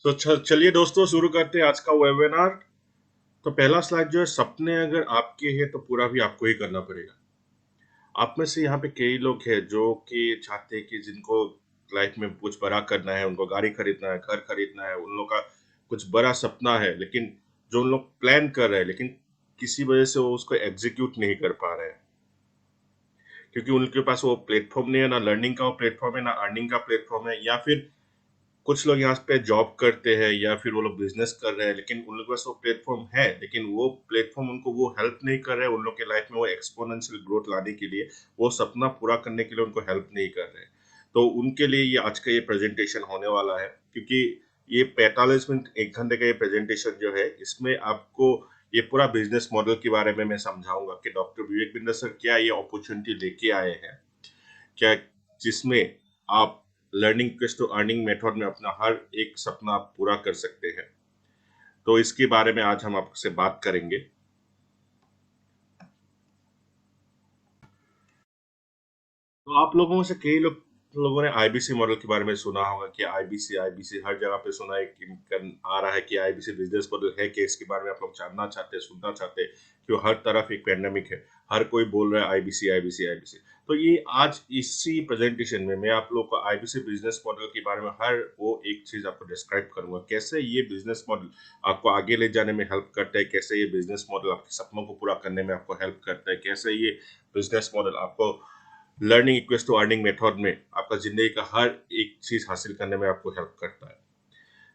तो चलिए दोस्तों, शुरू करते हैं आज का वेबिनार। तो पहला स्लाइड जो है, सपने अगर आपके हैं तो पूरा भी आपको ही करना पड़ेगा। आप में से यहाँ पे कई लोग हैं जो कि चाहते हैं कि जिनको लाइफ में कुछ बड़ा करना है, उनको गाड़ी खरीदना है, घर खरीदना है, उन लोग का कुछ बड़ा सपना है, लेकिन जो उन लोग प्लान कर रहे हैं, लेकिन किसी वजह से वो उसको एग्जीक्यूट नहीं कर पा रहे हैं, क्योंकि उनके पास वो प्लेटफॉर्म नहीं है। ना लर्निंग का वो प्लेटफॉर्म है, ना अर्निंग का प्लेटफॉर्म है, या फिर कुछ लोग यहाँ पे जॉब करते हैं या फिर वो लोग बिजनेस कर रहे हैं, लेकिन उन लोगों के पास वो प्लेटफॉर्म है, लेकिन वो प्लेटफॉर्म उनको वो हेल्प नहीं कर रहे हैं उन लोग के लाइफ में वो एक्सपोनेंशियल ग्रोथ लाने के लिए, वो सपना पूरा करने के लिए उनको हेल्प नहीं कर रहे हैं। तो उनके लिए ये आज का ये प्रेजेंटेशन होने वाला है, क्योंकि ये 45 मिनट 1 घंटे का ये प्रेजेंटेशन जो है, इसमें आपको ये पूरा बिजनेस मॉडल के बारे में मैं समझाऊंगा कि डॉक्टर विवेक बिंदर सर क्या ये अपॉर्चुनिटी लेके आए हैं, क्या जिसमें आप learning quest to earning method में अपना हर एक सपना आप पूरा कर सकते हैं। तो इसके बारे में आज हम आपसे बात करेंगे। तो आप लोगों में से कई लोगों ने आईबीसी मॉडल के बारे में सुना होगा कि आईबीसी आईबीसी हर जगह पे सुना है कि आ रहा है कि आईबीसी बिजनेस मॉडल है कि इसके बारे में आप लोग जानना चाहते हैं, सुनना चाहते हैं, कि हर तरफ एक पैंडेमिक है, हर कोई बोल रहा है आईबीसी आईबीसी आईबीसी। तो ये आज इसी प्रेजेंटेशन में मैं आप लोग को आईबीसी बिजनेस मॉडल के बारे में हर वो एक चीज आपको डिस्क्राइब करूंगा, कैसे ये बिजनेस मॉडल आपको आगे ले जाने में हेल्प करता है, कैसे ये बिजनेस मॉडल आपके सपनों को पूरा करने में आपको हेल्प करता है, कैसे ये बिजनेस मॉडल आपको learning equals to earning method में आपका जिंदगी का हर एक चीज हासिल करने में आपको हेल्प करता है।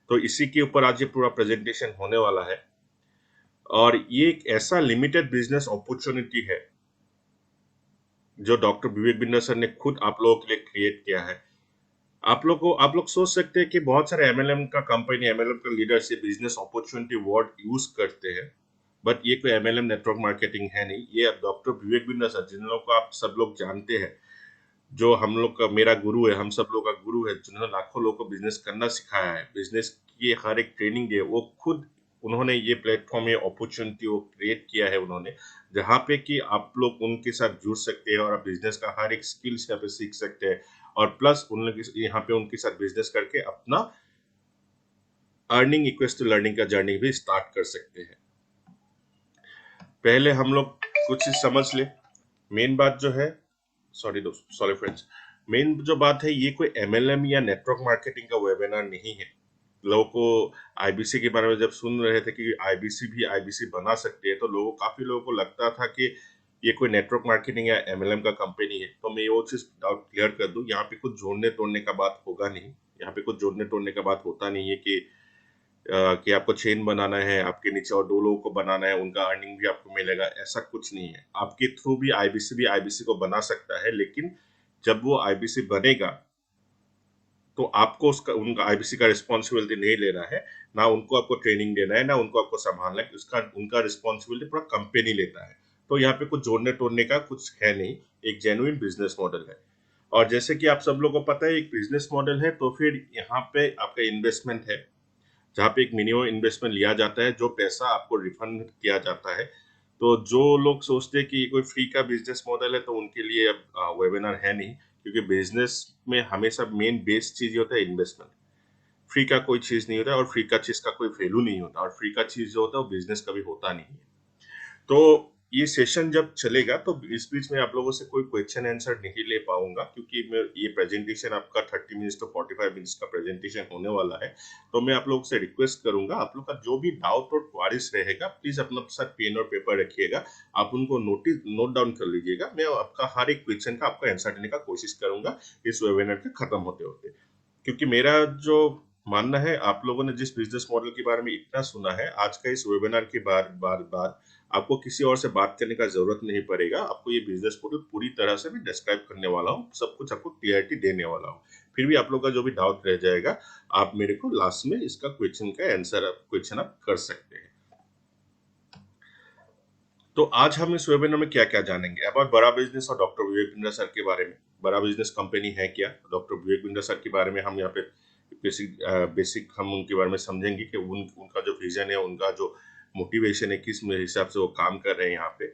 तो इसी के ऊपर आज ये पूरा प्रेजेंटेशन होने वाला है, और ये एक ऐसा लिमिटेड बिजनेस अपॉर्चुनिटी है जो डॉक्टर विवेक बिंदर सर ने खुद आप लोगों के लिए क्रिएट किया है। आप लोग सोच सकते हैं कि बहुत सारे एमएलएम का कंपनी, एमएलएम का लीडर्स ये बिजनेस अपॉर्चुनिटी वर्ड यूज करते हैं, बट ये कोई एमएलएम नेटवर्क मार्केटिंग है नहीं। ये डॉक्टर विवेक बिंदर सर, जिन लोगों को आप सब लोग जानते हैं, जो हम लोग का मेरा गुरु है, हम सब लोग का गुरु है, जिन्होंने लाखों लोगों को बिजनेस करना सिखाया है, बिजनेस की हर एक ट्रेनिंग दी है, वो खुद उन्होंने ये प्लेटफॉर्म, ये अपॉर्चुनिटी वो क्रिएट किया है उन्होंने, जहाँ पे कि आप लोग उनके साथ जुड़ सकते हैं और आप बिजनेस का हर एक स्किल्स यहाँ पे सीख सकते हैं, और प्लस उन लोग यहाँ पे उनके साथ बिजनेस करके अपना अर्निंग इक्वल्स टू लर्निंग का जर्नी भी स्टार्ट कर सकते हैं। पहले हम लोग कुछ चीज समझ ले। मेन बात जो है, सॉरी दोस्त, सॉरी फ्रेंड्स, मेन जो बात है, ये कोई एमएलएम या नेटवर्क मार्केटिंग का वेबिनार नहीं है। लोगों को आईबीसी के बारे में जब सुन रहे थे कि आईबीसी भी आईबीसी बना सकते हैं, तो काफी लोगों को लगता था कि ये कोई नेटवर्क मार्केटिंग या एमएलएम का कंपनी है। तो मैं वो चीज डाउट क्लियर कर दूं, यहाँ पे कुछ जोड़ने तोड़ने का बात होगा नहीं। यहाँ पे कुछ जोड़ने तोड़ने का बात होता नहीं है कि आपको चेन बनाना है, आपके नीचे और दो लोगों को बनाना है, उनका अर्निंग भी आपको मिलेगा, ऐसा कुछ नहीं है। आपके थ्रू भी आईबीसी को बना सकता है, लेकिन जब वो आईबीसी बनेगा तो आपको उसका उनका आईबीसी का रिस्पॉन्सिबिलिटी नहीं लेना है, ना उनको आपको ट्रेनिंग देना है, ना उनको आपको संभालना है, उसका उनका रिस्पॉन्सिबिलिटी पूरा कंपनी लेता है। तो यहाँ पे कुछ जोड़ने तोड़ने का कुछ है नहीं, एक जेन्युइन बिजनेस मॉडल है। और जैसे कि आप सब लोगों को पता है, एक बिजनेस मॉडल है, तो फिर यहाँ पे आपका इन्वेस्टमेंट है, जहाँ पे एक मिनिमम इन्वेस्टमेंट लिया जाता है, जो पैसा आपको रिफंड किया जाता है। तो जो लोग सोचते हैं कि ये कोई फ्री का बिजनेस मॉडल है, तो उनके लिए अब वेबिनार है नहीं, क्योंकि बिजनेस में हमेशा मेन बेस चीज होता है इन्वेस्टमेंट। फ्री का कोई चीज नहीं होता, और फ्री का चीज का कोई वैल्यू नहीं होता, और फ्री का चीज जो होता है वो बिजनेस कभी होता नहीं है। तो ये सेशन जब चलेगा तो इस बीच में आप लोगों से कोई क्वेश्चन आंसर नहीं ले पाऊंगा, क्योंकि मैं ये प्रेजेंटेशन आपका 30 मिनट्स to 45 मिनट्स का प्रेजेंटेशन होने वाला है। तो मैं आप लोगों से रिक्वेस्ट करूंगा, आप लोग का जो भी डाउट और क्वारीज रहेगा, प्लीज अपना साथ पेन और पेपर रखिएगा, आप उनको नोट डाउन कर लीजिएगा। मैं आपका हर एक क्वेश्चन का आपका आंसर देने का कोशिश करूंगा इस वेबिनार के खत्म होते होते, क्योंकि मेरा जो मानना है, आप लोगों ने जिस बिजनेस मॉडल के बारे में इतना सुना है, आज का इस वेबिनार के बाद आपको किसी और से बात करने का जरूरत नहीं पड़ेगा। आपको ये बिजनेस मॉडल पूरी तरह से मैं डिस्क्राइब करने वाला हूँ, सब कुछ आपको क्लियरिटी देने वाला हूँ। फिर भी आप लोग का जो भी डाउट रह जाएगा, आप मेरे को लास्ट में इसका क्वेश्चन आप कर सकते हैं। तो आज हम इस वेबिनार में क्या क्या जानेंगे अबाउट बड़ा बिजनेस और डॉक्टर विवेक बिंद्रा सर के बारे में। बड़ा बिजनेस कंपनी है क्या, डॉक्टर विवेक बिंद्रा सर के बारे में हम यहाँ पे बेसिक हम उनके बारे में समझेंगे कि उनका जो विजन है, उनका जो मोटिवेशन है, किस हिसाब से वो काम कर रहे हैं यहाँ पे।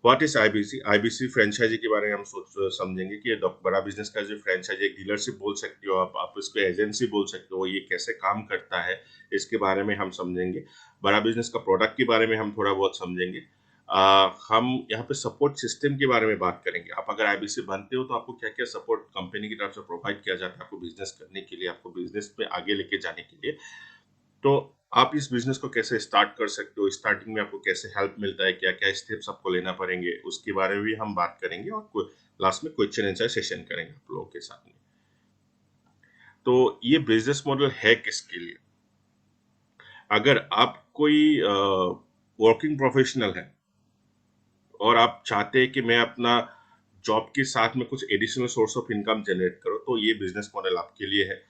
What is IBC? IBC franchise के बारे में हम समझेंगे कि ये बड़ा बिजनेस का जो फ्रेंचाइजी, एक डीलरशिप बोल सकते हो आप इसको एजेंसी बोल सकते हो, ये कैसे काम करता है इसके बारे में हम समझेंगे। बड़ा बिजनेस का प्रोडक्ट के बारे में हम थोड़ा बहुत समझेंगे। हम यहाँ पे सपोर्ट सिस्टम के बारे में बात करेंगे। आप अगर आईबीसी बनते हो तो आपको क्या क्या सपोर्ट कंपनी की तरफ से प्रोवाइड किया जाता है आपको बिजनेस करने के लिए, आपको बिजनेस में आगे लेके जाने के लिए। तो आप इस बिजनेस को कैसे स्टार्ट कर सकते हो, स्टार्टिंग में आपको कैसे हेल्प मिलता है, क्या क्या स्टेप्स आपको लेना पड़ेंगे, उसके बारे में भी हम बात करेंगे। और लास्ट में क्वेश्चन आंसर सेशन करेंगे आप लोगों के साथ में। तो ये बिजनेस मॉडल है किसके लिए? अगर आप कोई वर्किंग प्रोफेशनल है और आप चाहते हैं कि मैं अपना जॉब के साथ में कुछ additional source of income generate करो, तो ये बिजनेस मॉडल आपके लिए है।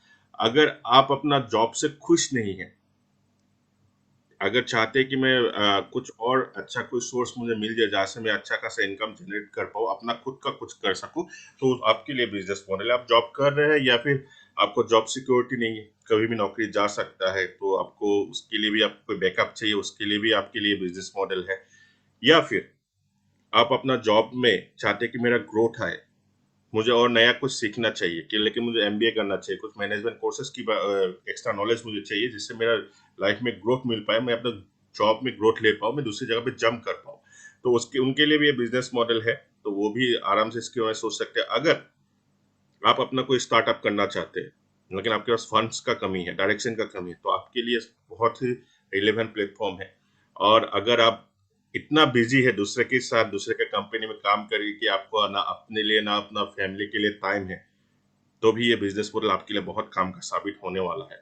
अगर आप अपना जॉब से खुश नहीं है, अगर चाहते हैं कि मैं कुछ और अच्छा कोई सोर्स मुझे मिल जाए जहाँ से मैं अच्छा खासा इनकम जनरेट कर पाऊँ, अपना खुद का कुछ कर सकूँ, तो आपके लिए बिजनेस मॉडल है। आप जॉब कर रहे हैं या फिर आपको जॉब सिक्योरिटी नहीं है, कभी भी नौकरी जा सकता है, तो आपको उसके लिए भी आपको बैकअप चाहिए, उसके लिए भी आपके लिए बिजनेस मॉडल है। या फिर आप अपना जॉब में चाहते हैं कि मेरा ग्रोथ आए, मुझे और नया कुछ सीखना चाहिए कि, लेकिन मुझे एमबीए करना चाहिए, कुछ मैनेजमेंट कोर्सेज की एक्स्ट्रा नॉलेज मुझे चाहिए जिससे मेरा लाइफ में ग्रोथ मिल पाए, मैं अपना जॉब में ग्रोथ ले पाऊँ, मैं दूसरी जगह पे जंप कर पाऊँ। तो उसके उनके लिए भी ये बिजनेस मॉडल है, तो वो भी आराम से इसके बारे में सोच सकते हैं। अगर आप अपना कोई स्टार्टअप करना चाहते हैं लेकिन आपके पास फंड्स का कमी है, डायरेक्शन का कमी है, तो आपके लिए बहुत ही रिलेवेंट प्लेटफॉर्म है। और अगर आप इतना बिजी है दूसरे के साथ, दूसरे के कंपनी में काम करके कि आपको ना अपने लिए ना अपना फैमिली के लिए टाइम है, तो भी ये बिजनेस मॉडल आपके लिए बहुत काम का साबित होने वाला है।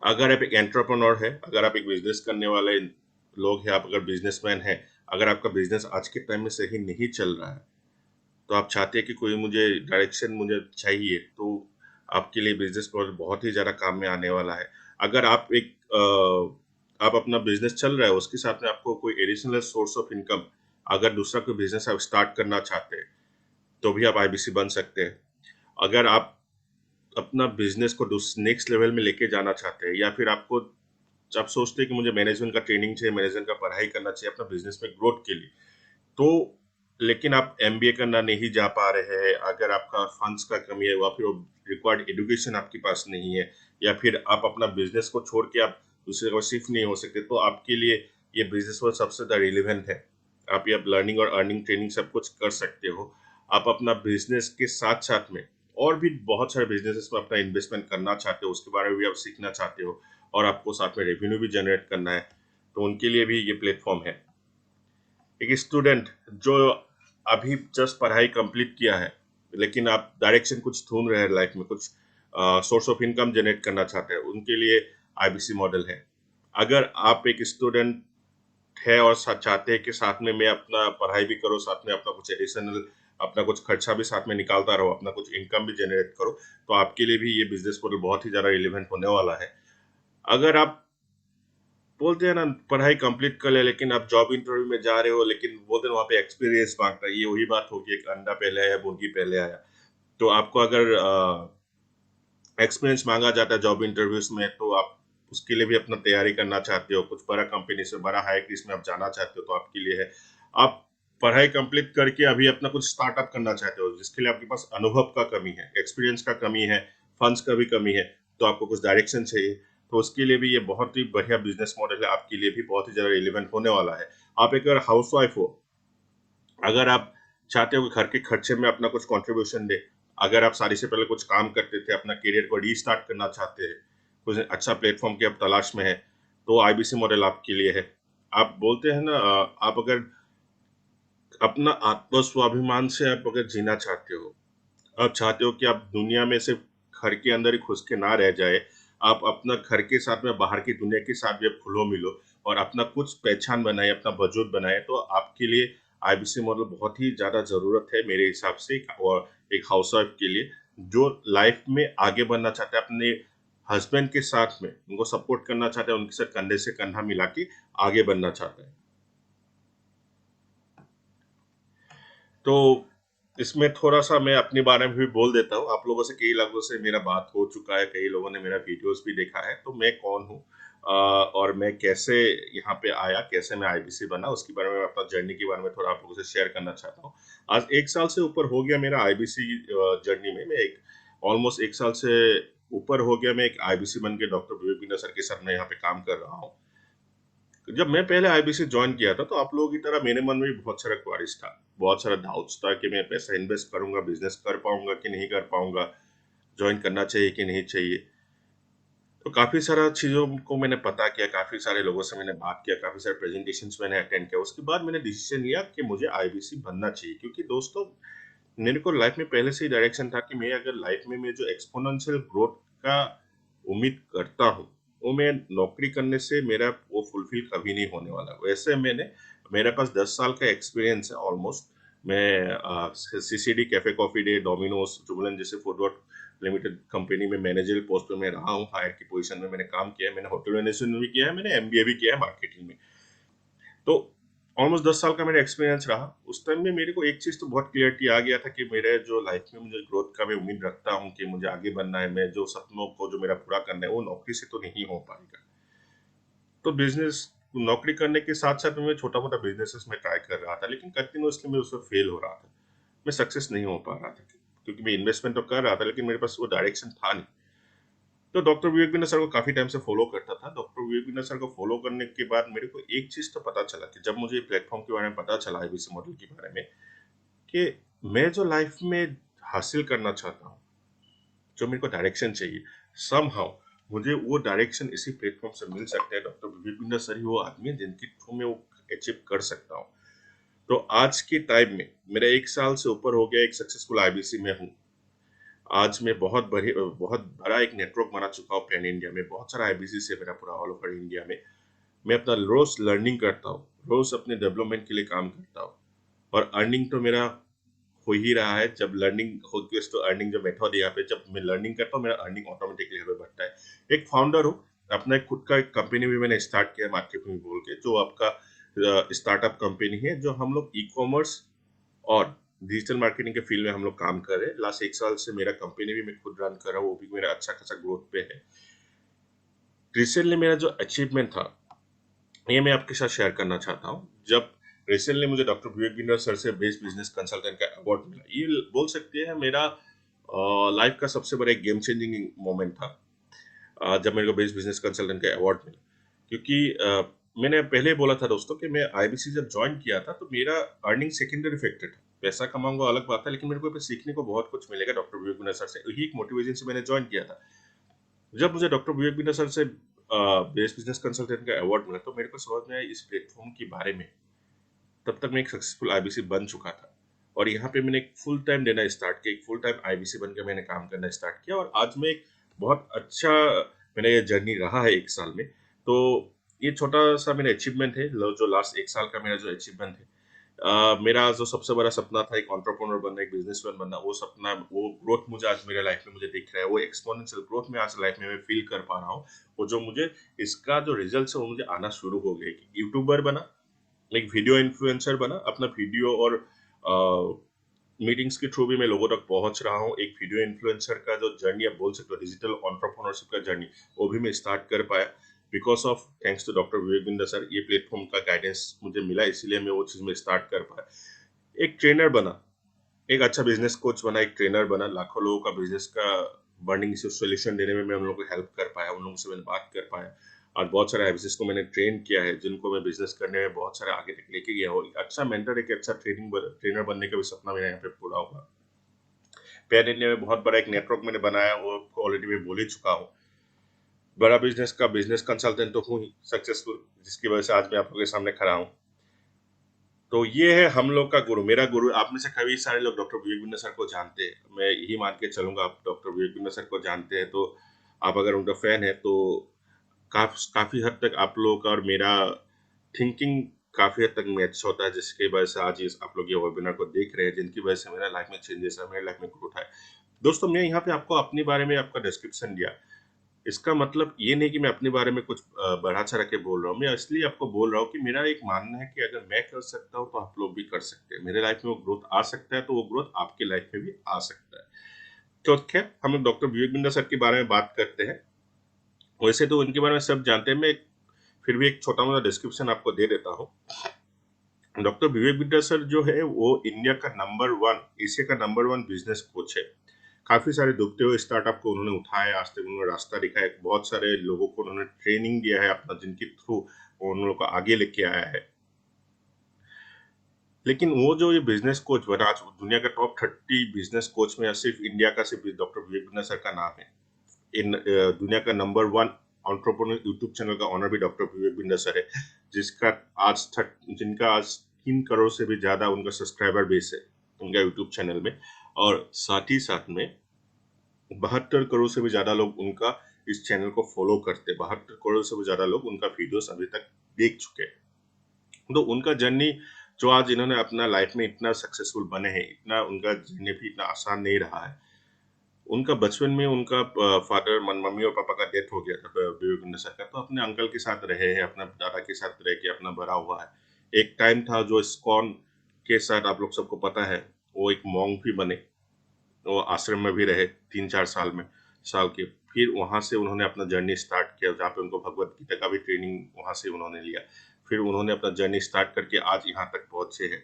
अगर आप एक एंटरप्रेन्योर है, अगर आप एक बिजनेस करने वाले लोग हैं, आप अगर बिजनेसमैन है, अगर आपका बिजनेस आज के टाइम में सही नहीं चल रहा है, तो आप चाहते हैं कि कोई मुझे डायरेक्शन मुझे चाहिए, तो आपके लिए बिजनेस मॉडल बहुत ही ज़्यादा काम में आने वाला है। अगर आप अपना बिजनेस चल रहा है, उसके साथ में आपको कोई एडिशनल सोर्स ऑफ इनकम, अगर दूसरा कोई बिजनेस आप स्टार्ट करना चाहते हैं, तो भी आप आईबीसी बन सकते हैं। अगर आप अपना बिजनेस को नेक्स्ट लेवल में लेके जाना चाहते हैं, या फिर आप सोचते हैं कि मुझे मैनेजमेंट का ट्रेनिंग चाहिए, मैनेजमेंट का पढ़ाई करना चाहिए अपना बिजनेस में ग्रोथ के लिए, तो लेकिन आप एमबीए करना नहीं जा पा रहे हैं, अगर आपका फंड्स का कमी है, या फिर रिक्वायर्ड एजुकेशन आपके पास नहीं है, या फिर आप अपना बिजनेस को छोड़ के आप दूसरी जगह शिफ्ट नहीं हो सकते, तो आपके लिए ये बिजनेस वो सबसे ज़्यादा रिलेवेंट है। आप ये लर्निंग और अर्निंग ट्रेनिंग सब कुछ कर सकते हो। आप अपना बिजनेस के साथ साथ में और भी बहुत सारे बिजनेसेस में अपना इन्वेस्टमेंट करना चाहते हो, उसके बारे में भी आप सीखना चाहते हो, और आपको साथ में रेवेन्यू भी जनरेट करना है, तो उनके लिए भी ये प्लेटफॉर्म है। एक स्टूडेंट जो अभी जस्ट पढ़ाई कंप्लीट किया है, लेकिन आप डायरेक्शन कुछ ढूंढ रहे हैं लाइफ में, कुछ सोर्स ऑफ इनकम जनरेट करना चाहते हैं, उनके लिए आईबीसी मॉडल है। अगर आप एक स्टूडेंट है और चाहते हैं कि साथ में मैं अपना पढ़ाई भी करूँ, साथ में अपना कुछ एडिशनल अपना कुछ खर्चा भी साथ में निकालता रहो, अपना कुछ इनकम भी जनरेट करो, तो आपके लिए भी ये बिजनेस मॉडल बहुत ही ज़्यादा रिलेवेंट होने वाला है। अगर आप बोलते हैं ना पढ़ाई कंप्लीट कर ले, लेकिन आप जॉब इंटरव्यू में जा रहे हो, लेकिन बोलते हैं वहाँ पे एक्सपीरियंस मांगता है, ये वही बात होगी, एक अंडा पहले आया मुर्गी पहले आया। तो आपको अगर एक्सपीरियंस मांगा जाता है जॉब इंटरव्यूज में, तो आप उसके लिए भी अपना तैयारी करना चाहते हो, कुछ बड़ा कंपनी से बड़ा हाई क्रिस में आप जाना चाहते हो, तो आपके लिए है। आप पढ़ाई कंप्लीट करके अभी अपना कुछ स्टार्टअप करना चाहते हो, जिसके लिए आपके पास अनुभव का कमी है, एक्सपीरियंस का कमी है, फंड्स का भी कमी है, तो आपको कुछ डायरेक्शन चाहिए, तो उसके लिए भी ये बहुत ही बढ़िया बिजनेस मॉडल है, आपके लिए भी बहुत ही ज़्यादा रिलेवेंट होने वाला है। आप एक अगर हाउस वाइफ हो, अगर आप चाहते हो कि घर के खर्चे में अपना कुछ कंट्रीब्यूशन दे, अगर आप शादी से पहले कुछ काम करते थे, अपना करियर को रीस्टार्ट करना चाहते हैं, कुछ अच्छा प्लेटफॉर्म की आप तलाश में है, तो आईबीसी मॉडल आपके लिए है। आप बोलते हैं ना आप अगर अपना आत्म स्वाभिमान से आप अगर जीना चाहते हो, आप चाहते हो कि आप दुनिया में सिर्फ घर के अंदर ही घुस के ना रह जाए, आप अपना घर के साथ में बाहर की दुनिया के साथ भी आप खुलो मिलो और अपना कुछ पहचान बनाए, अपना वजूद बनाए, तो आपके लिए आईबीसी मॉडल बहुत ही ज़्यादा ज़रूरत है मेरे हिसाब से। और एक हाउस वाइफ के लिए जो लाइफ में आगे बढ़ना चाहते हैं, अपने हस्बैंड के साथ में उनको सपोर्ट करना चाहते हैं, उनके साथ कंधे से कंधा मिला के आगे बढ़ना चाहते हैं। तो इसमें थोड़ा-सा मैं अपने बारे में भी बोल देता हूँ। आप लोगों से कई लोगों से मेरा बात हो चुका है, कई लोगों ने मेरा वीडियोज़ भी देखा है, तो मैं कौन हूँ? और मैं कैसे यहाँ पे आया, कैसे मैं आईबीसी बना, उसके बारे में अपना जर्नी के बारे में थोड़ा आप लोगों से शेयर करना चाहता हूँ। आज 1 साल से ऊपर हो गया मेरा आईबीसी जर्नी में। मैं एक ऑलमोस्ट 1 साल से ऊपर हो गया मैं एक आईबीसी बन के डॉक्टर विवेक बिंदा सर के साथ मैं यहाँ पे काम कर रहा हूँ। जब मैं पहले आईबीसी ज्वाइन किया था तो आप लोगों की तरह मेरे मन में भी बहुत सारा क्वारीज था, बहुत सारा डाउट्स था कि मैं पैसा इन्वेस्ट करूंगा, बिजनेस कर पाऊंगा कि नहीं कर पाऊंगा, ज्वाइन करना चाहिए कि नहीं चाहिए। तो काफी सारा चीजों को मैंने पता किया, काफी सारे लोगों से मैंने बात किया, काफी सारे प्रेजेंटेशंस मैंने अटेंड किया। उसके बाद मैंने डिसीजन लिया कि मुझे आईबीसी बनना चाहिए, क्योंकि दोस्तों मेरे को लाइफ में पहले से ही डायरेक्शन था कि मैं अगर लाइफ में मैं जो एक्सपोनेंशियल ग्रोथ का उम्मीद करता हूँ, वो मैं नौकरी करने से मेरा वो फुलफिल कभी नहीं होने वाला। वैसे मेरे पास 10 साल का एक्सपीरियंस है ऑलमोस्ट। मैं CCD, Cafe Coffee Day, Domino's, Jubilant जैसे फूड लिमिटेड कंपनी में मैनेजर पोस्ट पे मैं रहा हूँ, हायर की पोजीशन में मैंने काम किया है। मैंने होटल मैनेजमेंट में भी किया है, मैंने एमबीए भी किया है मार्केटिंग में। तो ऑलमोस्ट 10 साल का मेरा एक्सपीरियंस रहा। उस टाइम में मेरे को एक चीज तो बहुत क्लियरिटी आ गया था कि मेरे जो लाइफ में मुझे ग्रोथ का मैं उम्मीद रखता हूँ कि मुझे आगे बनना है, मैं जो सपनों को जो मेरा पूरा करना है वो नौकरी से तो नहीं हो पाएगा। तो बिजनेस नौकरी करने के साथ साथ मैं छोटा मोटा बिजनेसेस में ट्राई कर रहा था, लेकिन कंटिन्यूअसली मैं उसमें फेल हो रहा था। मैं सक्सेस नहीं हो पा रहा था, क्योंकि मैं इन्वेस्टमेंट तो कर रहा था लेकिन मेरे पास वो डायरेक्शन था नहीं। तो डॉक्टर विवेक बिंदा सर को काफी टाइम से फॉलो करता था। डॉक्टर विवेक बिंदा सर को फॉलो करने के बाद मेरे को एक चीज तो पता चला कि जब मुझे प्लेटफॉर्म के बारे में पता चला, आईबीसी मॉडल के बारे में, कि मैं जो लाइफ में हासिल करना चाहता हूँ, जो मेरे को डायरेक्शन चाहिए, समहाउ मुझे वो डायरेक्शन इसी प्लेटफॉर्म से मिल सकता है। डॉक्टर विवेक बिंदा सर ही वो आदमी है जिनके थ्रू मैं वो अचीव कर सकता हूँ। तो आज के टाइम में मेरा 1 साल से ऊपर हो गया, एक सक्सेसफुल आईबीसी में हूँ। आज मैं बहुत बड़ा एक नेटवर्क बना चुका हूँ पैन इंडिया में। बहुत सारा आईबीसी से मेरा पूरा ऑल ओवर इंडिया में। मैं अपना रोज लर्निंग करता हूँ, रोज अपने डेवलपमेंट के लिए काम करता हूँ। और अर्निंग तो मेरा हो ही रहा है। जब लर्निंग होती है तो अर्निंग जो मेथड है यहाँ पे, जब मैं लर्निंग करता हूँ मेरा अर्निंग ऑटोमेटिकली यहाँ पे बढ़ता है। एक फाउंडर हूँ, अपना एक खुद का एक कंपनी भी मैंने स्टार्ट किया मार्केटिंग बोल के, जो आपका स्टार्टअप कंपनी है, जो हम लोग ई कॉमर्स और डिजिटल मार्केटिंग के फील्ड में हम लोग काम कर रहे हैं। लास्ट 1 साल से मेरा कंपनी भी मैं खुद रन कर रहा हूँ, वो भी मेरा अच्छा खासा ग्रोथ पे है। रिसेंटली मेरा जो अचीवमेंट था ये मैं आपके साथ शेयर करना चाहता हूँ। जब रिसेंटली मुझे डॉक्टर विवेक बिंद्रा सर से बेस्ट बिजनेस कंसल्टेंट का अवार्ड मिला, ये बोल सकते हैं मेरा लाइफ का सबसे बड़ा एक गेम चेंजिंग मोमेंट था। जब मेरे को बेस्ट बिजनेस कंसल्टेंट का अवार्ड मिला, क्योंकि मैंने पहले ही बोला था दोस्तों कि मैं आईबीसी जब ज्वाइन किया था तो मेरा अर्निंग सेकेंडरी फैक्टर था। पैसा कमाऊंगा अलग बात है, लेकिन मेरे को सीखने को बहुत कुछ मिलेगा डॉक्टर विवेक बिंद्रा सर से, यही एक मोटिवेशन से मैंने ज्वाइन किया था। जब मुझे डॉक्टर विवेक बिंद्रा सर से बेस्ट बिजनेस कंसल्टेंट का अवार्ड मिला तो मेरे को समझ में आया इस प्लेटफॉर्म के बारे में। तब तक मैं एक सक्सेसफुल आईबीसी बन चुका था, और यहाँ पे मैंने एक फुल टाइम देना स्टार्ट किया, एक फुल टाइम आईबीसी बनकर मैंने काम करना स्टार्ट किया। और आज मैं एक बहुत अच्छा मेरा ये जर्नी रहा है 1 साल में। तो ये छोटा सा मेरा अचीवमेंट है, जो लास्ट 1 साल का मेरा जो अचीवमेंट है। मेरा जो सबसे बड़ा सपना था एक एंटरप्रेन्योर बनना, एक बिजनेसमैन बनना, वो सपना, वो ग्रोथ मुझे आज मेरे लाइफ में मुझे दिख रहा है। वो एक्सपोनेंशियल ग्रोथ में आज लाइफ में मैं फील कर पा रहा हूँ। वो जो मुझे इसका जो रिजल्ट है वो मुझे आना शुरू हो गया कि यूट्यूबर बना, एक वीडियो इन्फ्लुएंसर बना, अपना वीडियो और मीटिंग्स के थ्रू भी मैं लोगों तक पहुंच रहा हूँ। एक वीडियो इन्फ्लुएंसर का जो जर्नी आप बोल सकते हो, डिजिटल एंटरप्रेन्योरशिप का जर्नी, वो भी मैं स्टार्ट कर पाया because of thanks to doctor Vivek Binda sir. ये प्लेटफॉर्म का गाइडेंस मुझे मिला, इसीलिए मैं वो चीज़ में स्टार्ट कर पाया। एक ट्रेनर बना, एक अच्छा बिजनेस कोच बना, एक ट्रेनर बना, लाखों लोगों का बिजनेस का बर्निंग सोल्यूशन देने में मैं उन लोगों को हेल्प कर पाया, उन लोगों से मैंने बात कर पाया। और बहुत सारे बिजनेस को मैंने ट्रेन किया है, जिनको मैं बिजनेस करने में बहुत सारे आगे तक लेके गया हूँ। एक अच्छा मेंटर, एक अच्छा ट्रेनर बनने का भी सपना मेरा यहाँ पे पूरा हुआ। पैन इंडिया में बहुत बड़ा एक नेटवर्क मैंने बनाया, वो ऑलरेडी मैं बोल ही चुका हूँ। बड़ा बिजनेस का बिजनेस कंसल्टेंट तो हूँ ही सक्सेसफुल, जिसकी वजह से आज मैं आप लोगों के सामने खड़ा हूँ। तो ये है हम लोग का गुरु, मेरा गुरु। आप में से कई सारे लोग डॉक्टर विवेक बिंद्रा सर को जानते हैं, मैं यही मान के चलूंगा आप डॉक्टर विवेक बिंद्रा सर को जानते हैं। तो आप अगर उनका फैन है तो काफी हद तक आप लोग का और मेरा थिंकिंग काफी हद तक मैच होता है, जिसकी वजह से आज आप लोग ये वेबिनार को देख रहे हैं, जिनकी वजह से मेरा लाइफ में चेंजेस है, मेरे लाइफ में ग्रोथ है। दोस्तों, मैं यहाँ पे आपको अपने बारे में आपका डिस्क्रिप्शन दिया। इसका मतलब ये नहीं कि मैं अपने बारे में कुछ बढ़ा चढ़ा के बोल रहा हूँ। मैं इसलिए आपको बोल रहा हूँ कि मेरा एक मानना है कि अगर मैं कर सकता हूँ तो आप लोग भी कर सकते हैं। मेरे लाइफ में वो ग्रोथ आ सकता है तो वो ग्रोथ आपके लाइफ में भी आ सकता है। तो खैर, हम लोग डॉक्टर विवेक बिंद्रा सर के बारे में बात करते हैं। वैसे तो उनके बारे में सब जानते हैं, मैं फिर भी एक छोटा मोटा डिस्क्रिप्शन आपको दे देता हूँ। डॉक्टर विवेक बिंद्रा सर जो है वो इंडिया का नंबर वन, एशिया का नंबर वन बिजनेस कोच है। काफी सारे डूबते हुए स्टार्टअप को उन्होंने उठाया, आज तक उन्होंने रास्ता दिखाया, बहुत सारे लोगों को उन्होंने ट्रेनिंग दिया है अपना, जिनके थ्रू उन लोगों को आगे लेके आया है। लेकिन वो जो ये बिजनेस कोच बना, आज दुनिया का टॉप 30 बिजनेस कोच में सिर्फ इंडिया का सिर्फ डॉक्टर विवेक बिंद्रा सर का नाम है। इन दुनिया का number one entrepreneur YouTube channel का ऑनर भी डॉक्टर विवेक बिंद्रा सर है, जिसका जिनका आज 3 करोड़ से भी ज्यादा उनका सब्सक्राइबर बेस है उनका यूट्यूब चैनल में। और साथ ही साथ में 72 करोड़ से भी ज्यादा लोग उनका इस चैनल को फॉलो करते हैं। 72 करोड़ से भी ज्यादा लोग उनका वीडियोस अभी तक देख चुके हैं। तो उनका जर्नी जो आज इन्होंने अपना लाइफ में इतना सक्सेसफुल बने हैं, इतना उनका जर्नी भी इतना आसान नहीं रहा है। उनका बचपन में उनका फादर मम्मी और पापा का डेथ हो गया था विवेकानंद सर का, तो अपने अंकल के साथ रहे हैं, अपना दादा के साथ रह के अपना बड़ा हुआ है। एक टाइम था जो इस्कॉन के साथ आप लोग सबको पता है, वो एक मॉन्क भी बने, वो आश्रम में भी रहे 3-4 साल में साल के। फिर वहां से उन्होंने अपना जर्नी स्टार्ट किया, जहाँ पे उनको भगवत गीता का भी ट्रेनिंग वहां से उन्होंने लिया। फिर उन्होंने अपना जर्नी स्टार्ट करके आज यहाँ तक पहुंचे हैं।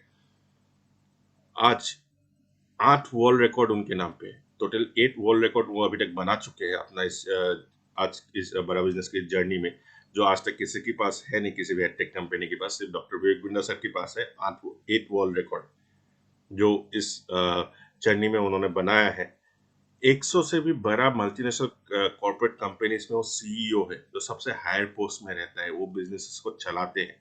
आज 8 वर्ल्ड रिकॉर्ड उनके नाम पे है। टोटल 8 वर्ल्ड रिकॉर्ड वो अभी तक बना चुके हैं अपना इस आज इस बड़ा बिजनेस की जर्नी में, जो आज तक किसी के पास है नहीं, किसी भी एडटेक कंपनी के पास। सिर्फ डॉक्टर विवेक बिंद्रा सर के पास है 8 वर्ल्ड रिकॉर्ड, जो इस जर्नी में उन्होंने बनाया है। 100 से भी बड़ा मल्टीनेशनल कॉर्पोरेट कंपनीज में वो सीईओ है, जो सबसे हायर पोस्ट में रहता है, वो बिजनेस को चलाते हैं।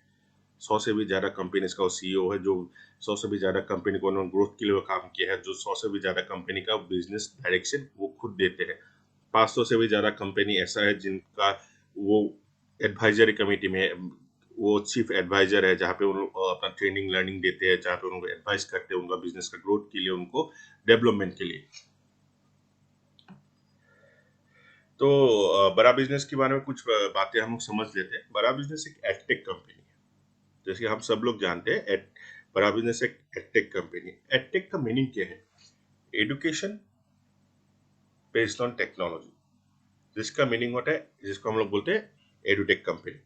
100 से भी ज्यादा कंपनीज का वो सीईओ है, जो 100 से भी ज्यादा कंपनी को उन्होंने ग्रोथ के लिए वो काम किया है, जो 100 से भी ज्यादा कंपनी का बिजनेस डायरेक्शन वो खुद देते हैं। 500 से भी ज्यादा कंपनी ऐसा है जिनका वो एडवाइजरी कमेटी में वो चीफ एडवाइजर है, जहाँ पे उन अपना ट्रेनिंग लर्निंग देते हैं, जहाँ पे उनको एडवाइस करते हैं उनका बिजनेस का ग्रोथ के लिए, उनको डेवलपमेंट के लिए। तो बड़ा बिजनेस के बारे में कुछ बातें हम लोग समझ लेते हैं। बड़ा बिजनेस एक एडटेक कंपनी है, जैसे हम सब लोग जानते हैं। बड़ा बिजनेस एक एडटेक कंपनी है। एडटेक का मीनिंग क्या है? एडुकेशन बेस्ड ऑन टेक्नोलॉजी, जिसका मीनिंग होता है, जिसको हम लोग बोलते हैं एडुटेक कंपनी।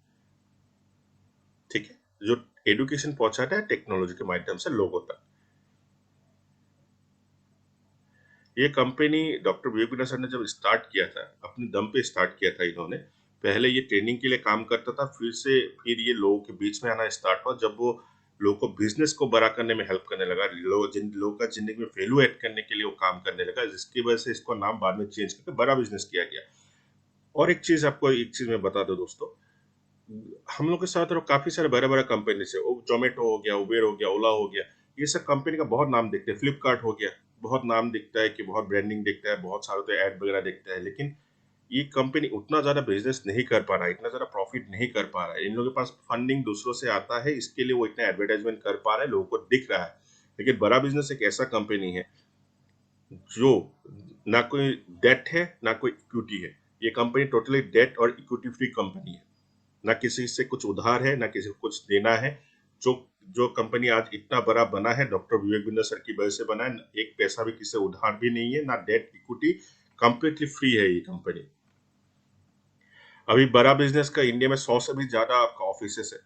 ठीक है, जो एडुकेशन पहुंचाता है टेक्नोलॉजी के माध्यम से लोगों तक। ये company doctor Vivek Bindra sir ने जब स्टार्ट किया था, अपने दम पे स्टार्ट किया था इन्होंने। पहले ये ट्रेनिंग के लिए काम करता था, फिर ये लोगों के बीच में आना स्टार्ट हुआ, जब वो लोगों को बिजनेस को बड़ा करने में हेल्प करने लगा, जिन लोगों का जिंदगी में वैल्यू ऐड करने के लिए वो काम करने लगा, जिसकी वजह से इसको नाम बाद में चेंज करके बड़ा बिजनेस किया गया। और एक चीज मैं बता दो दोस्तों, हम लोग के साथ और काफी सारे बड़े बड़े कंपनी से, जोमेटो हो गया, उबेर हो गया, ओला हो गया, ये सब कंपनी का बहुत नाम दिखते हैं। फ्लिपकार्ट हो गया, बहुत नाम दिखता है कि बहुत ब्रांडिंग दिखता है, बहुत सारे तो ऐड वगैरह दिखता है, लेकिन ये कंपनी उतना ज्यादा बिजनेस नहीं कर पा रहा है, इतना ज्यादा प्रॉफिट नहीं कर पा रहा है। इन लोगों के पास फंडिंग दूसरों से आता है, इसके लिए वो इतना एडवर्टाइजमेंट कर पा रहा है, लोगों को दिख रहा है। लेकिन बड़ा बिजनेस एक ऐसा कंपनी है जो ना कोई डेट है ना कोई इक्विटी है। ये कंपनी टोटली डेट और इक्विटी फ्री कंपनी है। ना किसी से कुछ उधार है, ना किसी को कुछ देना है। जो जो कंपनी आज इतना बड़ा बना है, डॉक्टर विवेक बिंद्रा सर की वजह से बना है। एक पैसा भी किसी से उधार भी नहीं है, ना डेट इक्विटी, कंप्लीटली फ्री है ये कंपनी। अभी बड़ा बिजनेस का इंडिया में 100 से भी ज्यादा आपका ऑफिसेस है,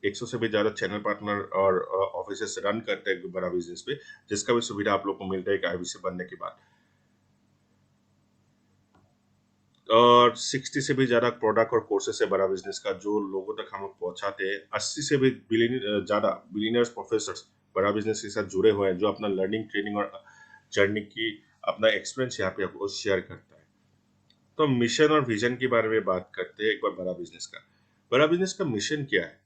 100 से भी ज्यादा चैनल पार्टनर और ऑफिसेस रन करते हैं बड़ा बिजनेस पे, जिसका भी सुविधा आप लोग को मिलता है एक आईबीसी बनने के बाद। और 60 से भी ज्यादा प्रोडक्ट और कोर्सेस है बड़ा बिजनेस का, जो लोगों तक हम लोग पहुंचाते हैं। 80 से भी ज्यादा बिलियनर्स प्रोफेसर्स बड़ा बिजनेस के साथ जुड़े हुए हैं, जो अपना लर्निंग ट्रेनिंग और जर्नी की अपना एक्सपीरियंस यहाँ पे आपको शेयर करता है। तो मिशन और विजन के बारे में बात करते हैं एक बार बड़ा बिजनेस का। बड़ा बिजनेस का मिशन क्या है?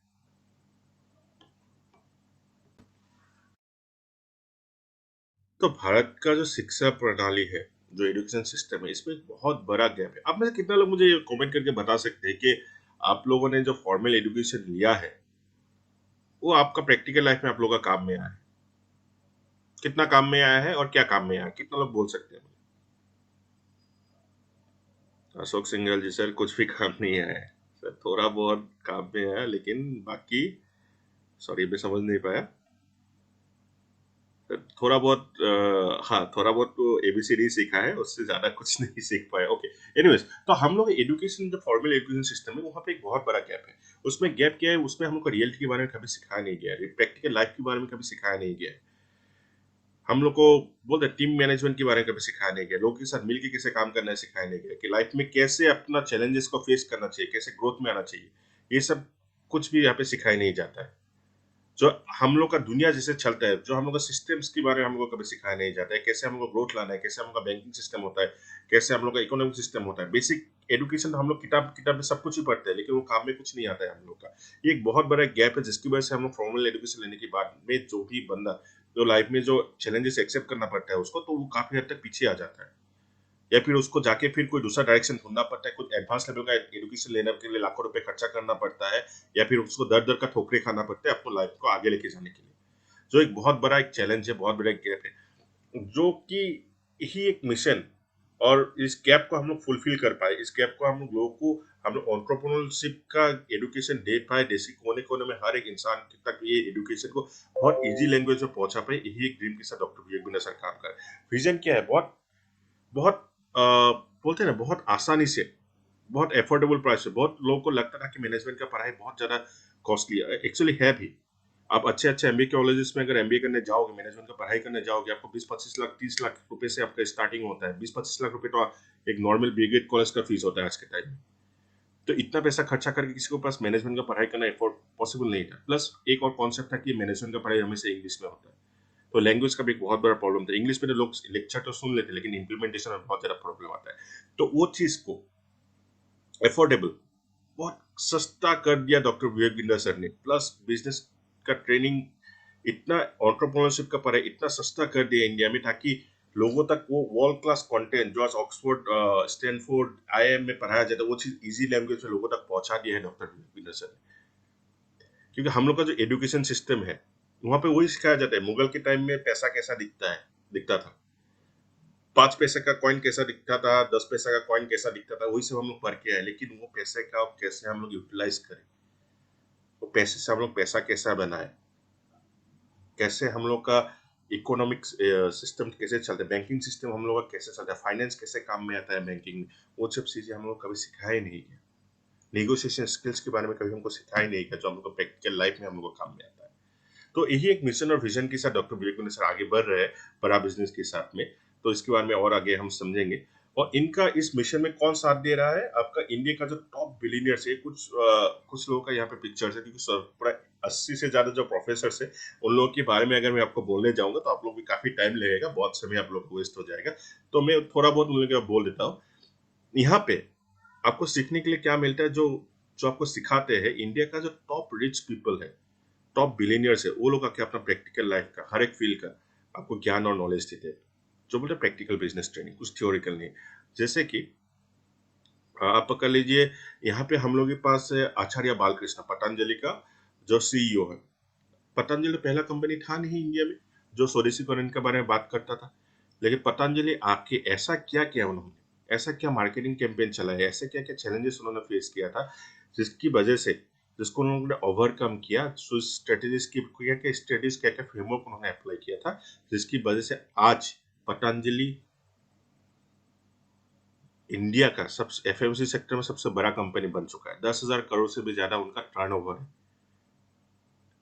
तो भारत का जो शिक्षा प्रणाली है, जो एजुकेशन सिस्टम है, इसमें एक बहुत बड़ा गैप है। आप में से कितना लोग मुझे कमेंट करके बता सकते हैं कि आप लोगों ने जो फॉर्मल एजुकेशन लिया है, वो आपका प्रैक्टिकल लाइफ में आप लोगों का काम में आया है? कितना काम में आया है और क्या काम में आया है? कितना लोग बोल सकते हैं मुझे? अशोक सिंघल जी, सर कुछ भी काम नहीं आया है। सर थोड़ा बहुत काम में आया, लेकिन बाकी सॉरी मैं समझ नहीं पाया। सर थोड़ा बहुत हाँ, थोड़ा बहुत तो एबीसीडी सीखा है, उससे ज्यादा कुछ नहीं सीख पाया। ओके, एनीवेज, तो हम लोग एजुकेशन जो फॉर्मल एजुकेशन सिस्टम है वहाँ पे एक बहुत बड़ा गैप है। उसमें गैप क्या है, उसमें हम लोग को रियलिटी के बारे में कभी सिखाया नहीं गया है, प्रैक्टिकल लाइफ के बारे में कभी सिखाया नहीं गया है। हम लोग को बोलते टीम मैनेजमेंट के बारे में कभी सिखाया नहीं गया, लोगों के साथ मिलकर कैसे काम करना है सिखाया नहीं गया, कि लाइफ में कैसे अपना चैलेंजेस को फेस करना चाहिए, कैसे ग्रोथ में आना चाहिए, ये सब कुछ भी यहाँ पे सिखाया नहीं जाता है। जो हम लोग का दुनिया जैसे चलता है, जो हम लोग का सिस्टम्स के बारे में हम लोग को कभी सिखाया नहीं जाता है, कैसे हम लोग को ग्रोथ लाना है, कैसे हम लोग का बैंकिंग सिस्टम होता है, कैसे हम लोग का इकोनॉमिक सिस्टम होता है। बेसिक एजुकेशन तो हम लोग किताब किताब में सब कुछ ही पढ़ते हैं, लेकिन वो काम में कुछ नहीं आता है हम लोग का। ये एक बहुत बड़ा गैप है, जिसकी वजह से हम लोग फॉर्मल एजुकेशन लेने के बाद में जो भी बंदा जो लाइफ में जो चैलेंजेस एक्सेप्ट करना पड़ता है उसको, तो वो काफी हद तक पीछे आ जाता है, या फिर उसको जाके फिर कोई दूसरा डायरेक्शन ढूंढना पड़ता है, कुछ एडवांस लेवल का एजुकेशन लेने के लिए लाखों रुपए खर्चा करना पड़ता है, या फिर उसको दर दर का ठोकरे खाना पड़ता है अपनी लाइफ को आगे लेके जाने के लिए। जो एक बहुत बड़ा एक चैलेंज है, बहुत बड़ा एक गैप है, जो कि यही एक मिशन, और इस गैप को हम लोग फुलफिल कर पाए, इस गैप को हम लोगों को हम लोग एंटरप्रेन्योरशिप का एजुकेशन दे पाए, देश के कोने कोने में हर एक इंसान तक ये एजुकेशन को बहुत इजी लैंग्वेज में पहुंचा पाए, यही एक ड्रीम के साथ डॉक्टर विवेक बिंद्रा सर काम कर। विजन क्या है, बहुत बहुत बोलते हैं ना, बहुत आसानी से, बहुत एफोर्डेबल प्राइस पे। बहुत लोगों को लगता था कि मैनेजमेंट का पढ़ाई बहुत ज्यादा कॉस्टली है, एक्चुअली है भी। आप अच्छे अच्छे एमबीए कॉलेजेस में अगर एमबीए करने जाओगे, मैनेजमेंट का पढ़ाई करने जाओगे, आपको 20-25 लाख 30 लाख रुपए से आपका स्टार्टिंग होता है। 20-25 लाख रुपए तो एक नॉर्मल बीग्रेड कॉलेज का फीस होता है आज के टाइम में। तो इतना पैसा खर्चा करके किसी को पास मैनेजमेंट का पढ़ाई करना एफोर्ड पॉसिबल नहीं था। प्लस एक और कॉन्सेप्ट था कि मैनेजमेंट का पढ़ाई हमेशा इंग्लिश में होता है, तो लैंग्वेज का भी एक बहुत बड़ा प्रॉब्लम था। इंग्लिश में तो लोग लेक्चर तो सुन लेते, लेकिन इंप्लीमेंटेशन में बहुत ज्यादा प्रॉब्लम आता है। तो वो चीज को एफोर्डेबल, बहुत सस्ता कर दिया डॉक्टर विवेक बिंद्रा सर ने। प्लस बिजनेस का ट्रेनिंग, इतना एंटरप्रेन्योरशिप का पढ़ाई इतना सस्ता कर दिया इंडिया में, ताकि लोगों तक वो वर्ल्ड क्लास कंटेंट जो आज ऑक्सफोर्ड स्टैनफोर्ड आईआईएम में पढ़ाया जाता है, वो चीज इजी लैंग्वेज में लोगों तक पहुंचा दिया है डॉक्टर विवेक बिंद्रा सर ने। क्योंकि हम लोग का जो एजुकेशन सिस्टम है वहां पे वही सिखाया जाता है। मुगल के टाइम में पैसा कैसा दिखता था, 5 पैसे का कॉइन कैसा दिखता था, 10 पैसा का कॉइन कैसा दिखता था, वही सब हम लोग पढ़ के आए। लेकिन वो पैसे का कैसे हम लोग यूटिलाइज करें, वो पैसे से हम लोग पैसा कैसा बनाए, कैसे हम लोग का इकोनॉमिक सिस्टम कैसे चलता है, बैंकिंग सिस्टम हम लोग का कैसे चलता है, फाइनेंस कैसे काम में आता है बैंकिंग में, वो सब चीजें हम लोग कभी सिखाए नहीं गया। नेगोशिएशन स्किल्स के बारे में कभी हमको सिखाया नहीं गया, जो हम लोग को प्रैक्टिकल लाइफ में हम लोग को काम में आता है। तो यही एक मिशन और विजन के साथ डॉक्टर विवेक बिंद्रा सर आगे बढ़ रहे हैं बड़ा बिजनेस के साथ में। तो इसके बारे में और आगे हम समझेंगे। और इनका इस मिशन में कौन साथ दे रहा है, आपका इंडिया का जो टॉप बिलीनियर्स है, कुछ लोगों का यहाँ पे पिक्चर्स है, क्योंकि पूरा 80 से ज्यादा जो प्रोफेसर है उन लोगों के बारे में अगर मैं आपको बोलने जाऊंगा तो आप लोग भी काफी टाइम लगेगा, बहुत समय आप लोग को वेस्ट हो जाएगा। तो मैं थोड़ा बहुत उन लोगों को बोल देता हूँ। यहाँ पे आपको सीखने के लिए क्या मिलता है, जो जो आपको सिखाते हैं इंडिया का जो टॉप रिच पीपल है, टॉप बिलियनियर्स है, वो लोग आके अपना प्रैक्टिकल लाइफ का हर एक फील्ड का आपको ज्ञान और नॉलेज देते हैं। जो बोलते हैं प्रैक्टिकल बिजनेस ट्रेनिंग, कुछ थियोरिकल नहीं। जैसे कि आप पकड़ लीजिए, यहाँ पे हम लोग के पास है आचार्य बालकृष्ण, पतंजलि का जो सीईओ है। पतंजलि पहला कंपनी था नहीं इंडिया में जो स्वदेशीकरण के बारे में बात करता था, लेकिन पतंजलि आके ऐसा क्या किया उन्होंने, ऐसा क्या मार्केटिंग कैंपेन चलाया, ऐसे क्या क्या चैलेंजेस उन्होंने फेस किया था, जिसकी वजह से, जिसको उन्होंने ओवरकम किया, स्ट्रेटेजीज की क्या क्या स्ट्रेटेजीज, क्या क्या फ्रेमवर्क उन्होंने अप्लाई किया था, जिसकी वजह से आज पतंजलि इंडिया का सब एफएमसी सेक्टर में सबसे बड़ा कंपनी बन चुका है। 10,000 करोड़ से भी ज्यादा उनका टर्नओवर है,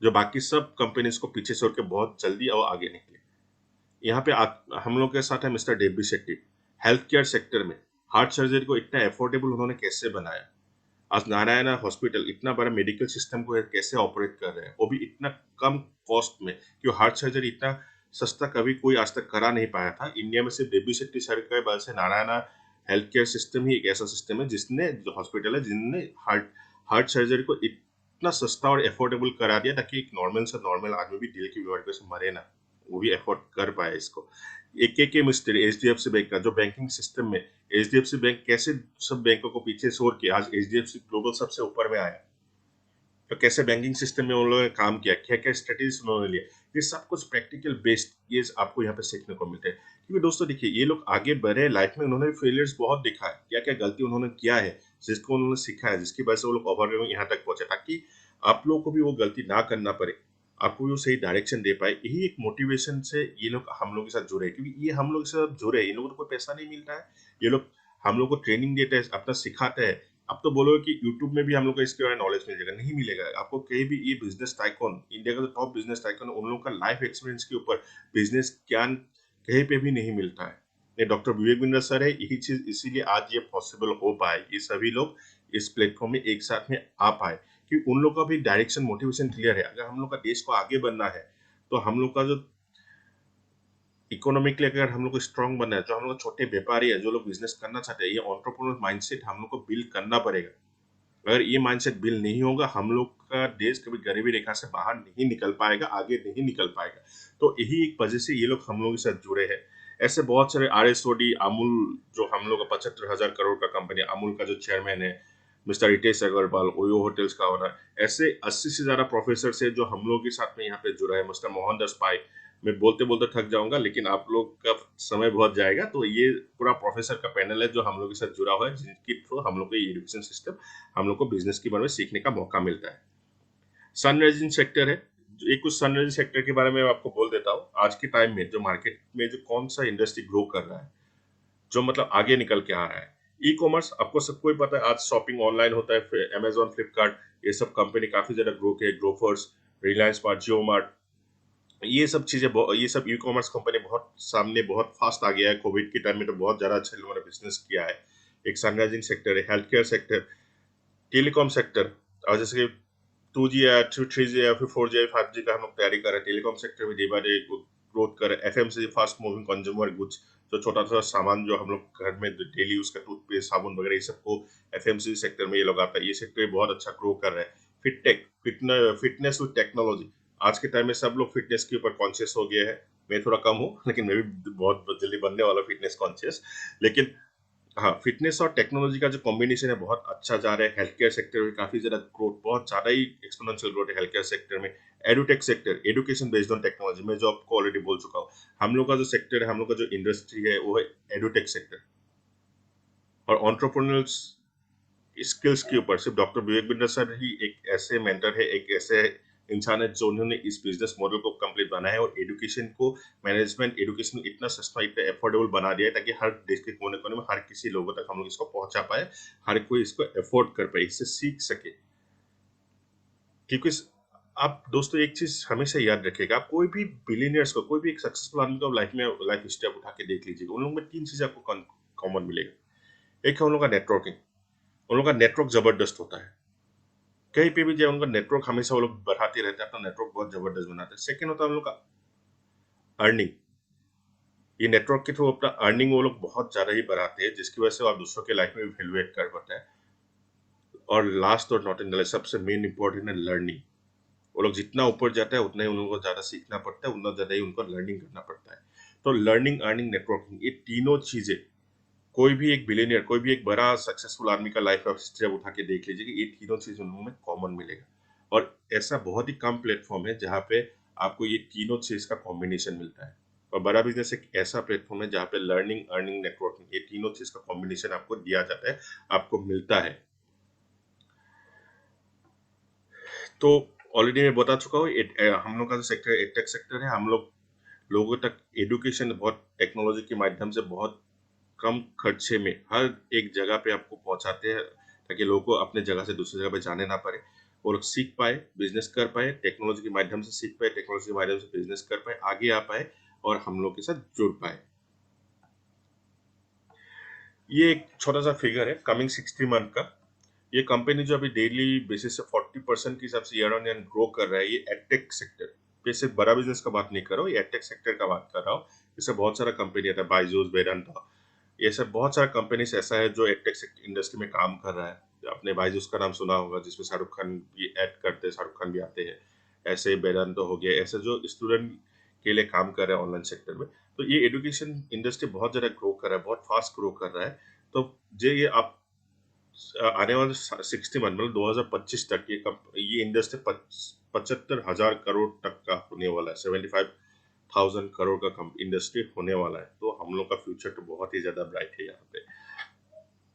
जो बाकी सब कंपनीज को पीछे छोड़ के बहुत जल्दी और आगे निकले। यहाँ पे हम लोग के साथ है mister Devi Shetty. Health care sector में हार्ट सर्जरी को इतना एफोर्डेबल उन्होंने कैसे बनाया। आज नारायणा हॉस्पिटल इतना बड़ा मेडिकल सिस्टम को कैसे ऑपरेट कर रहे हैं, वो भी इतना कम कॉस्ट में, क्यों हार्ट सर्जरी इतना सस्ता कभी कोई आज तक करा नहीं पाया था इंडिया में। सिर्फ डेबी शेट्टी सर के वजह से नारायणा हेल्थ केयर सिस्टम ही एक ऐसा सिस्टम है जिसने, जो हॉस्पिटल है जिनने हार्ट हार्ट सर्जरी को इतना सस्ता और एफोर्डेबल करा दिया, ताकि एक नॉर्मल से नॉर्मल आदमी भी दिल की बीमारी से मरे ना, वो भी एफोर्ड कर पाए इसको। एक के मिस्टर एचडीएफसी बैंक का जो बैंकिंग सिस्टम में, एचडीएफसी बैंक कैसे सब बैंकों को पीछे छोड़ के आज एचडीएफसी ग्लोबल सबसे ऊपर में आया, तो कैसे बैंकिंग सिस्टम में उन लोगों ने काम किया, क्या क्या स्ट्रेटेजीज उन्होंने लिया, ये सब कुछ प्रैक्टिकल बेस्ड ये आपको यहाँ पे सीखने को मिलता है। क्योंकि दोस्तों देखिए, ये लोग आगे बढ़े लाइफ में, उन्होंने फेलियर्स बहुत देखा है, क्या क्या गलती उन्होंने किया है, जिसको उन्होंने सीखा है, जिसकी वजह से वो लोग ओवर यहाँ तक पहुंचे, ताकि आप लोगों को भी वो गलती ना करना पड़े, आपको भी वो सही डायरेक्शन दे पाए। यही एक मोटिवेशन से ये लोग हम लोग के साथ जुड़े, क्योंकि ये हम लोग के साथ जुड़े, इन लोगों को कोई पैसा नहीं मिलता है, ये लोग हम लोग को ट्रेनिंग देते हैं, अपना सिखाते हैं। आप तो बोलोगे कि यूट्यूब में भी हम लोग को इसके बारे में नॉलेज मिल जाएगा, नहीं मिलेगा आपको कहीं भी। ये बिजनेस टाइकॉन, इंडिया का जो टॉप बिजनेस टाइकॉन है, उन लोगों का लाइफ एक्सपीरियंस के ऊपर बिजनेस ज्ञान कहीं पे भी नहीं मिलता है। ये डॉक्टर विवेक बिंद्रा सर है, यही चीज इसीलिए आज ये पॉसिबल हो पाए, ये सभी लोग इस प्लेटफॉर्म में एक साथ में आ पाए, कि उन लोग का भी डायरेक्शन मोटिवेशन क्लियर है। अगर हम लोग का देश को आगे बढ़ना है, तो हम लोग का जो इकोनॉमिकली अगर हम लोग को स्ट्रांग बनना है, जो हम लोग छोटे व्यापारी है, जो लोग बिजनेस करना चाहते हैं, ये एंटरप्रेन्योर माइंडसेट हम लोग को बिल्ड करना पड़ेगा। अगर ये माइंडसेट बिल्ड नहीं होगा, हम लोग का देश कभी गरीबी रेखा से बाहर नहीं निकल पाएगा, आगे नहीं निकल पाएगा। तो यही एक वजह से ये लोग हम लोगों के साथ जुड़े हैं। ऐसे बहुत सारे RSOD, अमूल, जो हम लोग का 75,000 करोड़ का कंपनी, अमूल का जो चेयरमैन है मिस्टर रितेश अग्रवाल, ओयो होटल्स का ओनर, ऐसे 80 से ज्यादा प्रोफेसर से जो हम लोग के साथ में यहाँ पे जुड़ा है। मिस्टर मोहनदास पाई, मैं बोलते बोलते थक जाऊंगा, लेकिन आप लोग का समय बहुत जाएगा, तो ये पूरा प्रोफेसर का पैनल है जो हम लोग के साथ जुड़ा हुआ है, जिनकी थ्रू हम लोग को ये एजुकेशन सिस्टम, हम लोग को बिजनेस के बारे में सीखने का मौका मिलता है। सनराइजिंग सेक्टर है, एक कुछ सनराइजिंग सेक्टर के बारे में मैं आपको बोल देता हूँ। आज के टाइम में जो मार्केट में जो कौन सा इंडस्ट्री ग्रो कर रहा है, जो मतलब आगे निकल के आ रहा है, ई कॉमर्स। आपको सबको ही पता है आज शॉपिंग ऑनलाइन होता है, अमेजोन, फ्लिपकार्ट, ये सब कंपनी काफी ज्यादा ग्रो किया है। ग्रोफर्स, रिलायंस स्मार्ट, जियो मार्ट, ये सब चीजें, ये सब ई कॉमर्स कंपनी बहुत सामने बहुत फास्ट आ गया है। कोविड के टाइम में तो बहुत ज्यादा अच्छे लोगों ने बिजनेस किया है। एक सनराइजिंग सेक्टर है। Health care sector, telecom sector, और जैसे कि 2G या 3G या फिर 4G या 5G का हम लोग तैयारी कर रहे हैं, टेलीकॉम सेक्टर में डे बाय डे ग्रोथ कर रहे हैं। FMCG, fast moving consumer goods, जो छोटा छोटा सामान जो हम लोग घर में डेली यूज का टूथपेस्ट, साबुन वगैरह, ये सबको FMCG सेक्टर में ये लोग आता है। ये सेक्टर बहुत अच्छा ग्रो कर रहा है। फिटटेक, फिटनेस विद टेक्नोलॉजी, आज के टाइम में सब लोग फिटनेस के ऊपर कॉन्शियस हो गए हैं। मैं थोड़ा कम हूँ, लेकिन मैं भी बहुत जल्दी बनने वाला फिटनेस कॉन्शियस। लेकिन हाँ, फिटनेस और टेक्नोलॉजी का जो कॉम्बिनेशन है बहुत अच्छा जा रहा है। हेल्थ केयर सेक्टर में काफी ज्यादा ग्रोथ, बहुत ज्यादा ही एक्सपोनेंशियल ग्रोथ है हेल्थ केयर सेक्टर में। Edutech sector, education based on technology, मैं जो आपको ऑलरेडी बोल चुका हूँ। हम लोग का जो सेक्टर है, हम लोग का जो इंडस्ट्री है, वो है एडुटेक सेक्टर। और ऑन्टरप्रेन्योर्स स्किल्स के ऊपर सिर्फ डॉक्टर विवेक बिंद्रा सर ही एक ऐसे मेंटर है, एक ऐसे इंसान है जो उन्होंने इस बिजनेस मॉडल को कंप्लीट बनाया है, और एजुकेशन को, मैनेजमेंट एजुकेशन इतना सस्ता, इतना अफोर्डेबल बना दिया है, ताकि हर देश के कोने कोने में हर किसी लोगों तक हम लोग इसको पहुंचा पाए, हर कोई इसको अफोर्ड कर पाए, इससे सीख सके। क्योंकि आप दोस्तों एक चीज हमेशा याद रखिएगा, आप कोई भी बिलियनियर्स को, कोई भी एक सक्सेसफुल आदमी को लाइफ में, लाइफ हिस्ट्री आप उठा के देख लीजिएगा, उन लोगों में तीन चीजें आपको कॉमन मिलेगा। एक है उन लोगों का नेटवर्किंग, उन लोगों का नेटवर्क जबरदस्त होता है। कहीं पे भी जाए उनका नेटवर्क हमेशा वो लोग बढ़ाते रहते हैं, अपना नेटवर्क बहुत जबरदस्त बनाते हैं। सेकंड होता है उन लोग का अर्निंग, ये नेटवर्क के थ्रू अपना अर्निंग वो लोग बहुत ज्यादा ही बढ़ाते हैं, जिसकी वजह से वो आप दूसरों के लाइफ में इवेलुएट कर पाते हैं। और लास्ट और नॉट इन द सबसे मेन इंपॉर्टेंट है लर्निंग। वो लोग जितना ऊपर जाता है, उतना ही उन लोगों को ज्यादा सीखना पड़ता है, उतना ज्यादा ही उनको लर्निंग करना पड़ता है। तो लर्निंग, अर्निंग, नेटवर्किंग, ये तीनों चीजें, कोई भी एक बिलियनियर, कोई भी एक बड़ा सक्सेसफुल आदमी का लाइफ ऑफ हिस्ट्री आप उठा के देख लीजिए, कि ये तीनों चीज उन लोगों में कॉमन मिलेगा। और ऐसा बहुत ही कम प्लेटफॉर्म है जहाँ पे आपको ये तीनों चीज का कॉम्बिनेशन मिलता है। और बड़ा बिजनेस एक ऐसा प्लेटफॉर्म है जहाँ पे लर्निंग, अर्निंग, नेटवर्किंग, ये तीनों चीज का कॉम्बिनेशन आपको दिया जाता है, आपको मिलता है। तो ऑलरेडी मैं बता चुका हूँ, हम लोग का जो सेक्टर एडटेक सेक्टर है, हम लोग लोगों तक एडुकेशन बहुत टेक्नोलॉजी के माध्यम से बहुत कम खर्चे में हर एक जगह पे आपको पहुंचाते हैं, ताकि लोगों को अपने जगह से दूसरी जगह पे जाने ना पड़े, और सीख पाए, बिजनेस कर पाए, टेक्नोलॉजी के माध्यम से सीख पाए, टेक्नोलॉजी के माध्यम से बिजनेस कर पाए, आगे आ पाए, और हम लोग के साथ जुड़ पाए। ये एक छोटा सा फिगर है कमिंग 60 मंथ का। ये कंपनी जो अभी डेली बेसिस से 40% के हिसाब से ईयर ऑन ईयर ग्रो कर रहा है, ये एडटेक सेक्टर पे, सिर्फ बड़ा बिजनेस का बात नहीं कर रहा हूँ, ये एडटेक सेक्टर का बात कर रहा हूँ। इससे बहुत सारा कंपनी आता है, बाइजूस, वेदांता, ये सब बहुत सारा कंपनीज ऐसा है जो एडटेक इंडस्ट्री में काम कर रहा है। आपने बाइजूस का नाम सुना होगा, जिसमें शाहरुख खान भी ऐड करते हैं, शाहरुख खान भी आते हैं। ऐसे वेदांत हो गया, ऐसे जो स्टूडेंट के लिए काम कर रहे हैं ऑनलाइन सेक्टर में। तो ये एजुकेशन इंडस्ट्री बहुत ज्यादा ग्रो कर रहा है, बहुत फास्ट ग्रो कर रहा है। तो ये आप आने वाले 60 मंथ, मतलब 2025 तक ये इंडस्ट्री 75,000 करोड़ तक का होने वाला है। 75,000 करोड़ का इंडस्ट्री होने वाला है। तो हम लोग का फ्यूचर तो बहुत ही ज्यादा ब्राइट है यहाँ पे।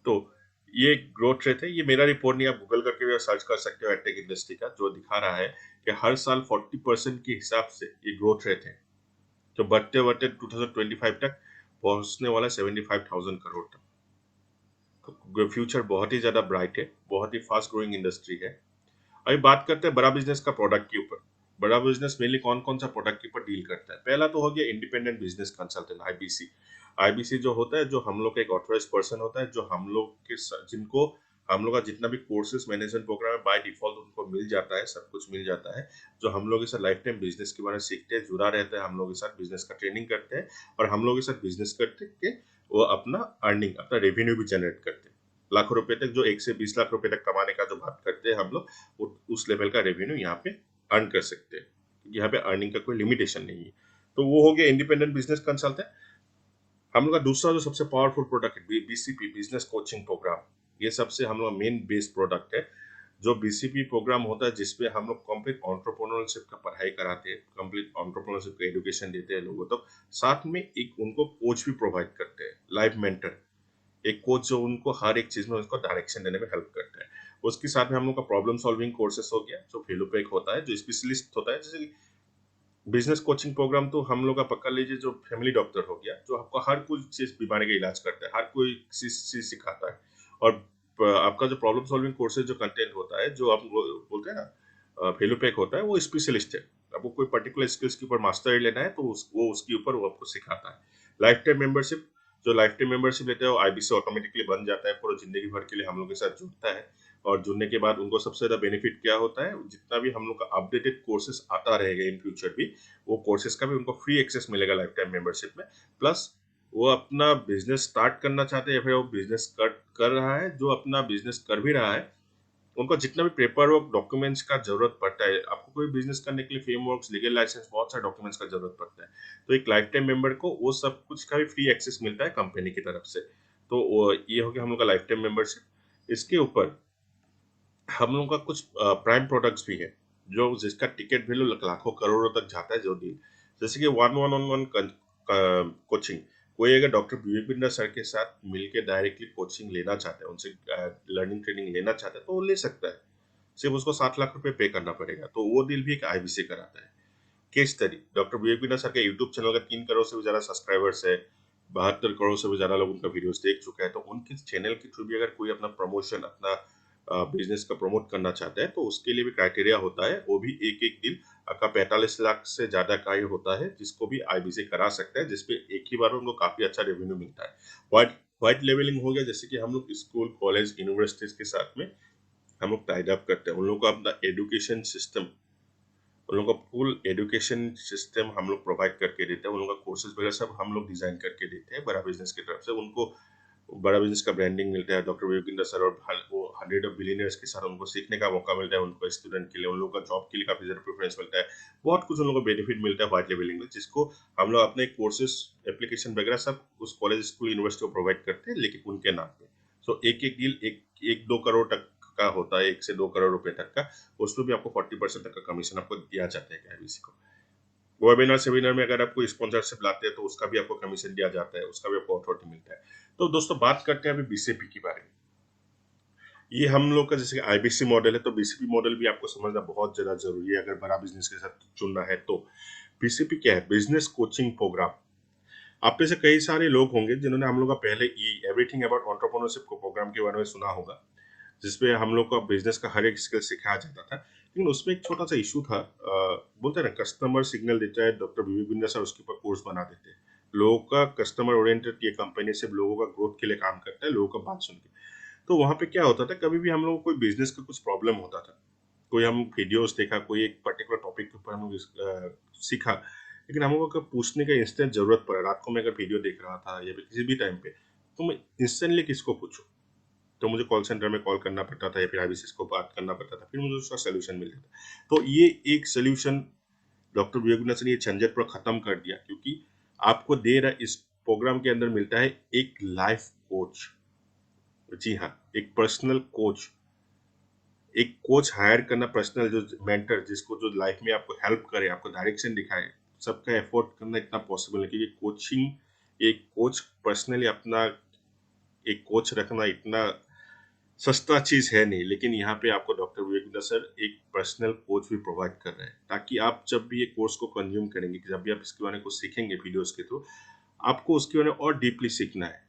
तो ये ग्रोथ रेट है, ये मेरा रिपोर्ट नहीं, आप गूगल करके भी सर्च कर सकते हो एडटेक इंडस्ट्री का, जो दिखा रहा है कि हर साल 40% के हिसाब से ये ग्रोथ रेट है, जो बढ़ते बढ़ते 2025 तक पहुंचने वाला है 75,000 करोड़ तक। फ्यूचर बहुत ही ज़्यादा ब्राइट है, बहुत ही फास्ट ग्रोइंग इंडस्ट्री है। अभी बात करते हैं बड़ा बिजनेस का प्रोडक्ट के ऊपर। बड़ा बिजनेस मेनली कौन कौन सा प्रोडक्ट के ऊपर डील करता है? पहला तो हो गया independent business consultant, IBC. IBC जो होता है, जो हम लोग का एक ऑथराइज पर्सन होता है, जो हम लोग के जिनको हम लोग का जितना भी कोर्सेज मैनेजमेंट प्रोग्राम है बाय डिफॉल्ट उनको मिल जाता है, सब कुछ मिल जाता है। जो हम लोग के साथ लाइफ टाइम बिजनेस के बारे में सीखते हैं, जुड़ा रहता है, हम लोग के साथ बिजनेस का ट्रेनिंग करते हैं और हम लोग के साथ बिजनेस करते के वो अपना अर्निंग, अपना रेवेन्यू भी जनरेट करते हैं। लाखों रुपए तक, जो 1 से 20 लाख रुपए तक कमाने का जो बात करते हैं हम लोग, उस लेवल का रेवेन्यू यहाँ पे अर्न कर सकते हैं। यहाँ पे अर्निंग का कोई लिमिटेशन नहीं है। तो वो हो गया इंडिपेंडेंट बिजनेस कंसल्टेंट। हम लोग का दूसरा जो सबसे पावरफुल प्रोडक्ट है बीसीपी, बिजनेस कोचिंग प्रोग्राम। ये सबसे हम लोग मेन बेस्ड प्रोडक्ट है। जो बीसीपी प्रोग्राम होता है जिसपे हम लोग कंप्लीट एंटरप्रेन्योरशिप का पढ़ाई कराते हैं, कंप्लीट एंटरप्रेन्योरशिप का एजुकेशन देते हैं लोगों तक। साथ में एक उनको कोच भी प्रोवाइड करते हैं, लाइव मेंटर, एक कोच जो उनको हर एक चीज में उसको डायरेक्शन देने में हेल्प करता है। उसके साथ में हम लोग का प्रॉब्लम सॉल्विंग कोर्सेस हो गया, जो फेलो पे एक होता है, जो स्पेशलिस्ट होता है। जैसे बिजनेस कोचिंग प्रोग्राम तो हम लोग का पकड़ लीजिए, जो फैमिली डॉक्टर हो गया, जो आपको हर कोई चीज बीमारी का इलाज करता है, हर कोई चीज सिखाता है। और आपका जो प्रॉब्लम सॉल्विंग कोर्सेज जो कंटेंट होता है, जो आप बोलते हैं ना फेलो पे एक होता है, वो स्पेशलिस्ट है। आपको कोई पर्टिकुलर स्किल्स के ऊपर मास्टरी लेना है तो वो उसके ऊपर वो आपको सिखाता है। लाइफ टाइम मेंबरशिप, जो लाइफ टाइम मेंबरशिप लेते हैं वो आईबीसी ऑटोमेटिकली बन जाता है, पूरा जिंदगी भर के लिए हम लोग के साथ जुड़ता है। और जुड़ने के बाद उनको सबसे ज्यादा बेनिफिट क्या होता है, जितना भी हम लोग का अपडेटेड कोर्सेज आता रहेगा इन फ्यूचर भी, वो कोर्सेज का भी उनको फ्री एक्सेस मिलेगा लाइफ टाइम मेंबरशिप में। प्लस वो अपना बिजनेस स्टार्ट करना चाहते हैं या फिर वो बिजनेस कर रहा है, जो अपना बिजनेस कर भी रहा है, उनको जितना भी पेपर वर्क डॉक्यूमेंट्स का जरूरत पड़ता है, आपको कोई बिजनेस करने के लिए फ्रेमवर्क्स, लीगल लाइसेंस, बहुत सारे डॉक्यूमेंट्स का जरूरत पड़ता है। तो एक लाइफ टाइम मेंबर को वो सब कुछ का भी फ्री एक्सेस मिलता है कंपनी की तरफ से। तो ये हो गया हम लोग का लाइफ टाइम मेंबरशिप। इसके ऊपर हम लोग का कुछ प्राइम प्रोडक्ट्स भी है, जो जिसका टिकट वैल्यू लाखों करोड़ों तक जाता है, जो डील, जैसे कि one one on one coaching. कोई अगर डॉक्टर विवेक बिंद्रा सर के साथ मिलकर डायरेक्टली कोचिंग लेना चाहता है, उनसे लर्निंग ट्रेनिंग लेना चाहता है, तो वो ले सकता है। सिर्फ उसको 7 लाख रुपए पे करना पड़ेगा, तो वो डील भी एक आईबीसी कराता है। Case study, doctor Vivek Bindra sir का यूट्यूब चैनल का 3 करोड़ से भी ज्यादा सब्सक्राइबर्स है, 72 करोड़ से भी ज्यादा लोग उनका वीडियोस देख चुका है। तो उनके चैनल के थ्रू भी अगर कोई अपना प्रमोशन, अपना बिजनेस का प्रमोट करना चाहता है, तो उसके लिए भी क्राइटेरिया होता है। वो भी एक एक डील आपका 45 लाख से ज्यादा का ही होता है, जिसको भी आईबीसी करा सकता है, जिसपे एक ही बार में उनको काफी अच्छा रेवेन्यू मिलता है। व्हाइट लेवलिंग हो गया, जैसे कि हम लोग स्कूल, कॉलेज, यूनिवर्सिटीज के साथ में हम लोग टाइड अप करते हैं, उन लोगों को अपना एजुकेशन सिस्टम, उन लोगों का फुल एजुकेशन सिस्टम हम लोग प्रोवाइड करके देते हैं। उन लोगों का कोर्सेज वगैरह सब हम लोग डिजाइन करके देते हैं बड़ा बिजनेस की तरफ से। उनको बड़ा बिजनेस का ब्रांडिंग मिलता है, डॉक्टर विवेक सर और वो 100 ऑफ बिलियनर्स के साथ उनको सीखने का मौका मिलता है, उनको स्टूडेंट के लिए, उन लोगों का जॉब के लिए काफी ज्यादा प्रेफरेंस मिलता है। बहुत कुछ उन लोगों को बेनिफिट मिलता है व्हाइट लेवलिंग में, जिसको हम लोग अपने कोर्सेज, एप्लीकेशन वगैरह सब उस कॉलेज, स्कूल, यूनिवर्सिटी को प्रोवाइड करते हैं, लेकिन उनके नाम पे। सो एक एक डील एक 2 करोड़ तक का होता है, 1 से 2 करोड़ रुपए तक का। उसमें भी आपको 40% तक का कमीशन आपको दिया जाता है आईबीसी को। वेबिनार सेमिनार में अगर आपको स्पॉन्सरशिप लाते हैं तो उसका भी आपको कमीशन दिया जाता है, उसका भी आपको अथॉरिटी मिलता है। तो दोस्तों बात करते हैं अभी बीसीपी के बारे में। ये हम लोग का जैसे आईबीसी मॉडल है, तो बीसीपी मॉडल भी आपको समझना बहुत ज्यादा जरूरी है अगर बड़ा बिजनेस के साथ चुनना है तो। बीसीपी क्या है? Business coaching program. आप में से कई सारे लोग होंगे जिन्होंने हम लोग का पहले ई एवरीथिंग अबाउट एंटरप्रेन्योरशिप को प्रोग्राम के बारे में सुना होगा, जिसमें हम लोग का बिजनेस का हर एक स्किल सिखाया जाता था। लेकिन उसमें एक छोटा सा इशू था, बोलते हैं ना, कस्टमर सिग्नल देता है, डॉक्टर विवेक बिंद्रा सर उसके ऊपर कोर्स बना देते हैं। लोगों का कस्टमर ओरिएंटेड ये कंपनी सिर्फ लोगों का ग्रोथ के लिए काम करता है, लोगों का बात सुन के। तो वहां पे क्या होता था, कभी भी हम लोग को कोई बिजनेस का कुछ प्रॉब्लम होता था, कोई हम वीडियोस देखा, कोई एक पर्टिकुलर टॉपिक के ऊपर हम लोग सीखा, लेकिन हम लोगों को पूछने का इंस्टेंट जरूरत पड़ा, रात को मैं अगर वीडियो देख रहा था या फिर किसी भी टाइम पे, तो मैं इंस्टेंटली किसको पूछूं? तो मुझे कॉल सेंटर में कॉल करना पड़ता था या फिर आईबीसी को बात करना पड़ता था, फिर मुझे उसका सोल्यूशन मिल जाता। तो ये एक सोल्यूशन डॉक्टर विवेक बिंद्रा ने ये झंझट पर खत्म कर दिया, क्योंकि आपको दे रहा इस प्रोग्राम के अंदर मिलता है एक लाइफ कोच। जी हाँ, एक पर्सनल कोच, एक कोच हायर करना, पर्सनल जो मेंटर, जिसको जो लाइफ में आपको हेल्प करे, आपको डायरेक्शन दिखाए। सबका एफोर्ड करना इतना पॉसिबल है, क्योंकि कोचिंग, एक कोच पर्सनली अपना एक कोच रखना इतना सस्ता चीज है नहीं। लेकिन यहाँ पे आपको डॉक्टर विवेक बिंद्रा सर एक पर्सनल कोच भी प्रोवाइड कर रहे हैं, ताकि आप जब भी ये कोर्स को कंज्यूम करेंगे, जब भी आप इसके बारे में कुछ सीखेंगे वीडियोस के थ्रू, आपको उसके बारे में और डीपली सीखना है,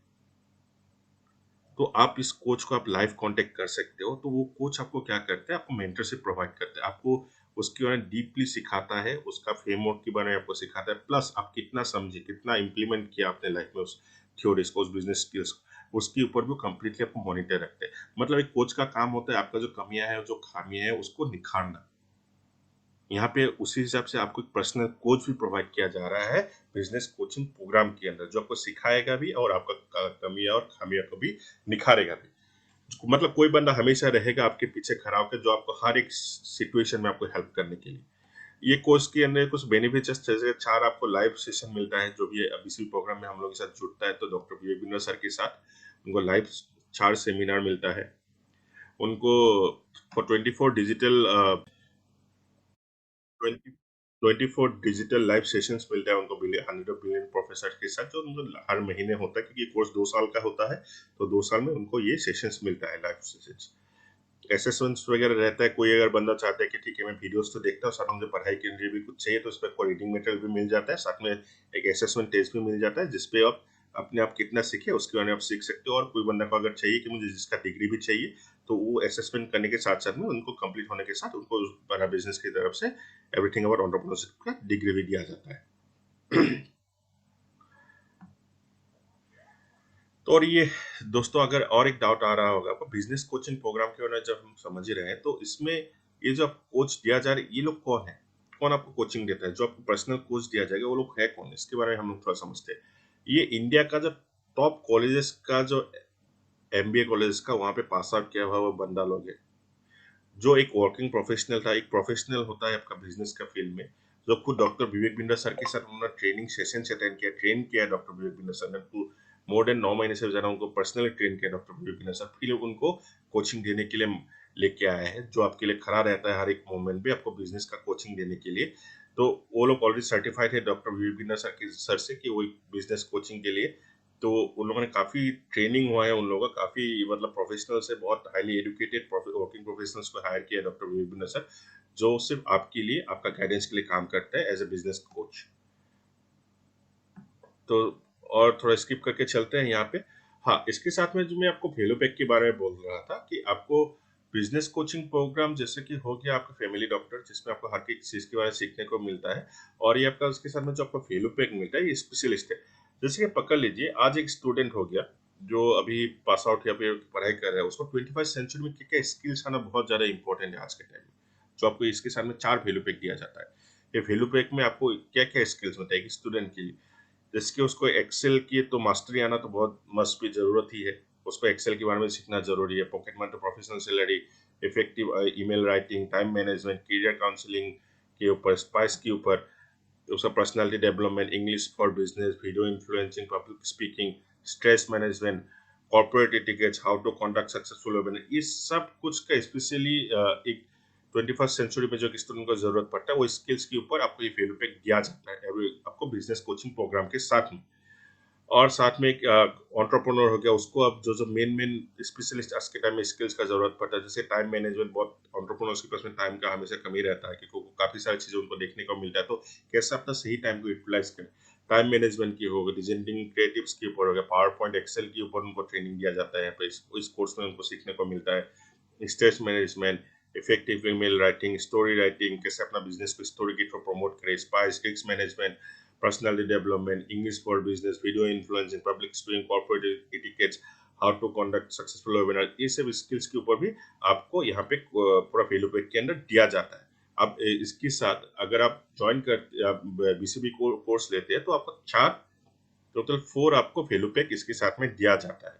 तो आप इस कोच को आप लाइव कांटेक्ट कर सकते हो। तो वो कोच आपको क्या करता है, आपको मेंटरशिप प्रोवाइड करता है, आपको उसके बारे में डीपली सिखाता है, उसका फ्रेमवर्क के बारे में आपको सिखाता है, प्लस आप कितना समझे, कितना इम्प्लीमेंट किया आपने लाइफ में उस थ्योरीज को, उस बिजनेस स्किल्स को, उसके ऊपर भी कंप्लीटली आपको मॉनिटर रखते हैं। मतलब एक कोच का काम होता है आपका जो कमियां है, जो खामियां है, उसको निखारना। यहाँ पे उसी हिसाब से आपको एक पर्सनल कोच भी प्रोवाइड किया जा रहा है बिजनेस कोचिंग प्रोग्राम के अंदर, जो आपको सिखाएगा भी और आपका कमियां और खामियां को भी निखारेगा भी। मतलब कोई बंदा हमेशा रहेगा आपके पीछे खड़ा होकर, जो आपको हर एक सिचुएशन में आपको हेल्प करने के लिए। ये कोर्स के अंदर कुछ बेनिफिट्स, जैसे 4 आपको लाइव सेशन मिलता है, जो भी अभी इसी प्रोग्राम में हम लोग के साथ जुड़ता है तो डॉक्टर विवेक बिंद्रा सर के साथ उनको लाइव 4 सेमिनार मिलता है। उनको for 24 digital 20 24 digital live sessions मिलता है उनको, 100 बिलियन प्रोफेसर के साथ, जो उनको हर महीने होता है, क्योंकि कोर्स 2 साल का होता है। तो 2 साल में उनको ये सेशंस मिलता है, लाइव सेशंस। असेसमेंट्स वगैरह रहता है। कोई अगर बंदा चाहता है कि ठीक है मैं वीडियोस तो देखता हूँ, साथ में मुझे पढ़ाई के लिए भी कुछ चाहिए, तो उस पर आपको रीडिंग मटेरियल भी मिल जाता है, साथ में एक असेसमेंट टेस्ट भी मिल जाता है, जिसपे आप अपने आप कितना सीखे उसके बारे में आप सीख सकते हो। और कोई बंदा को अगर चाहिए कि मुझे जिसका डिग्री भी चाहिए, तो वो असेसमेंट करने के साथ साथ में उनको कंप्लीट होने के साथ उनको बड़ा बिजनेस की तरफ से एवरीथिंग अबाउट एंटरप्रेन्योरशिप का डिग्री भी दिया जाता है। तो और ये दोस्तों, अगर और एक डाउट आ रहा होगा आपको बिजनेस कोचिंग प्रोग्राम के बारे में, जब हम समझ ही रहे हैं, तो इसमें ये जो आप कोच दिया जा रहा है, ये लोग कौन है, कौन आपको कोचिंग देता है, जो आपको पर्सनल कोच दिया जाएगा वो लोग है कौन, इसके बारे में हम लोग थोड़ा समझते हैं। ये इंडिया का जो टॉप कॉलेजेस का, जो एमबीए कॉलेज का, वहाँ पे पास आउट किया हुआ वो बंदा लोग है, जो एक वर्किंग प्रोफेशनल था। एक प्रोफेशनल होता है आपका बिजनेस का फील्ड में, जो खुद डॉक्टर विवेक बिंद्रा सर के साथ उन्होंने ट्रेनिंग सेशन अटेंड किया, ट्रेन किया डॉक्टर विवेक बिंद्रा सर ने, टू मोर देन 9 महीने से ज्यादा उनको पर्सनली ट्रेन किया डॉक्टर विवेक बिंद्रा सर, फिर लोग उनको कोचिंग देने के लिए लेके आया है, जो आपके लिए खड़ा रहता है हर एक मोमेंट पे आपको बिजनेस का कोचिंग देने के लिए। तो वो लोग ऑलरेडी सर्टिफाइड है डॉक्टर विवेक बिंद्रा सर के सर से कि वो बिजनेस कोचिंग के लिए। तो उन लोगों ने काफी ट्रेनिंग हुआ है उन लोगों का, काफी मतलब प्रोफेशनल से, बहुत हाईली एजुकेटेड वर्किंग प्रोफेशनल्स को हायर किया डॉक्टर विवेक बिंद्रा सर, जो सिर्फ आपके लिए, आपका गाइडेंस के लिए काम करता है एज ए बिजनेस कोच। तो और थोड़ा स्किप करके चलते हैं यहाँ पे। हाँ, इसके साथ में जो मैं आपको वेलोपैक के बारे में बोल रहा था कि आपको बिजनेस कोचिंग प्रोग्राम जैसे कि हो गया आपका फैमिली डॉक्टर, जिसमें आपको हर एक चीज के बारे में सीखने को मिलता है। और ये आपका उसके साथ में जो आपको वेलोपैक मिलता है, ये स्पेशलिस्ट है। जैसे कि पकड़ लीजिए, आज एक स्टूडेंट हो गया जो अभी पास आउट या फिर पढ़ाई कर रहा है, उसको 21st सेंचुरी में क्या क्या स्किल्स आना बहुत ज्यादा इंपॉर्टेंट है आज के टाइम में, जो आपको इसके साथ में 4 वेलोपैक दिया जाता है। ये वेलोपैक में आपको क्या क्या स्किल्स होता है एक स्टूडेंट के लिए, जैसे कि उसको एक्सेल की तो मास्टरी आना तो बहुत मस्ट भी जरूरत ही है, उसको एक्सेल के बारे में सीखना जरूरी है। Pocket money, professional salary, effective email writing, time management, career counselling के ऊपर, स्पाइस के ऊपर, उसका personality development, English for business, video influencing, public speaking, stress management, corporate etiquettes, how to conduct successful webinar, ये सब कुछ का स्पेशली एक 21st सेंचुरी में जो स्टूडेंट को जरूरत पड़ता है, वो स्किल्स के ऊपर आपको ये फीडबैक दिया जाता है आपको बिजनेस कोचिंग प्रोग्राम के साथ में। और साथ में एक एंटरप्रेन्योर हो गया, उसको अब जो जो मेन मेन स्पेशलिस्ट आज के टाइम में स्किल्स का जरूरत पड़ता है, जैसे टाइम मैनेजमेंट, बहुत एंटरप्रेन्योर्स के पास में टाइम का हमेशा कमी रहता है, क्योंकि काफी सारी चीजें उनको देखने को मिलता है, तो कैसे अपना सही टाइम को यूटिलाइज करें। टाइम मैनेजमेंट की होगा, डिजाइनिंग क्रिएटिव्स के ऊपर हो गया, पावर पॉइंट एक्सेल के ऊपर उनको ट्रेनिंग दिया जाता है, यहाँ पे इस कोर्स में उनको सीखने को मिलता है। Stress management, effective email writing, story writing, कैसे अपना बिजनेस को स्टोरी के थ्रू प्रमोट करें, spice, risk management, personality development, English for business, video influencing, public speaking, corporate etiquettes, how to conduct successful webinar, ये सब स्किल्स के ऊपर भी आपको यहाँ पे पूरा फेलोपैक के अंदर दिया जाता है। अब इसके साथ अगर आप ज्वाइन कर बीसीबी कोर्स लेते हैं, तो आपको 4, टोटल 4 आपको फेलोपैक इसके साथ में दिया जाता है।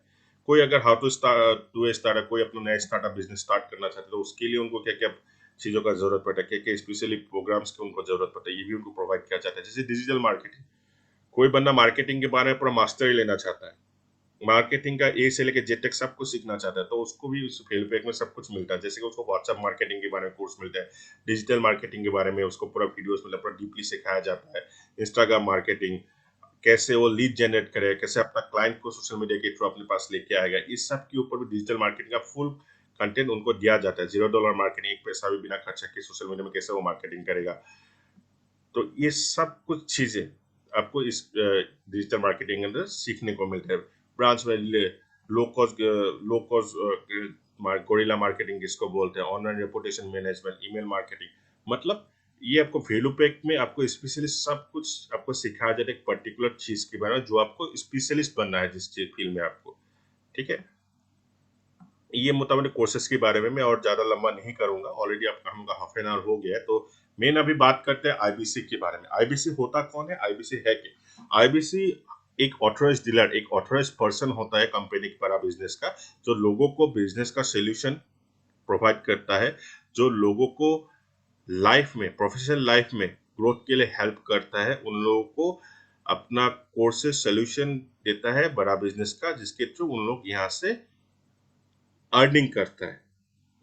कोई अगर how to start do a startup, कोई अपना नया स्टार्टअप बिजनेस स्टार्ट करना चाहते हैं, तो उसके लिए उनको क्या क्या चीजों का जरूरत पड़ता है, क्या क्या स्पेशली प्रोग्राम्स की उनको जरूरत पड़ता है, ये भी उनको प्रोवाइड किया जाता है। जैसे डिजिटल मार्केटिंग, कोई बंदा मार्केटिंग के बारे में पूरा मास्टर ही लेना चाहता है, मार्केटिंग का ए से लेकर जेड तक सब कुछ सीखना चाहता है, तो उसको भी उस फेलपैक में सब कुछ मिलता है। जैसे कि उसको व्हाट्सएप मार्केटिंग के बारे में कोर्स मिलता है, डिजिटल मार्केटिंग के बारे में उसको पूरा वीडियोस मतलब पूरा डीपली सिखाया जाता है। इंस्टाग्राम मार्केटिंग, कैसे वो लीड जनरेट करे, कैसे अपना क्लाइंट को सोशल मीडिया के थ्रू अपने पास लेके आएगा, इस सब के ऊपर भी डिजिटल मार्केटिंग का फुल कंटेंट उनको दिया जाता है। $0 मार्केटिंग, एक पैसा भी बिना खर्चा के सोशल मीडिया में कैसे वो मार्केटिंग करेगा। तो ये सब कुछ चीजें आपको इस डिजिटल मार्केटिंग के अंदर सीखने को मिलता है। Branch value, low cost gorilla marketing जिसको बोलते हैं, online reputation management, email marketing. मतलब ये आपको वैल्यू पैक में आपको स्पेशली सब कुछ आपको सिखाया जाता है एक पर्टिकुलर चीज के बारे में जो आपको स्पेशलिस्ट बनना है जिस चीज फील्ड में आपको। ठीक है, ये मोटामोटी कोर्सेज के बारे में मैं और ज्यादा लंबा नहीं करूंगा, ऑलरेडी आपका हम हाफ एन आवर हो गया है। तो मेन अभी बात करते हैं आईबीसी के बारे में। आईबीसी होता कौन है, आईबीसी है क्या? आईबीसी एक ऑथराइज्ड डीलर, एक ऑथराइज्ड पर्सन होता है कंपनी का, बड़ा बिजनेस का, जो लोगों को बिजनेस का सोल्यूशन प्रोवाइड करता है, जो लोगों को लाइफ में, प्रोफेशनल लाइफ में ग्रोथ के लिए हेल्प करता है, उन लोगों को अपना कोर्सेज सोल्यूशन देता है बड़ा बिजनेस का, जिसके थ्रू उन लोग यहाँ से अर्निंग करता है।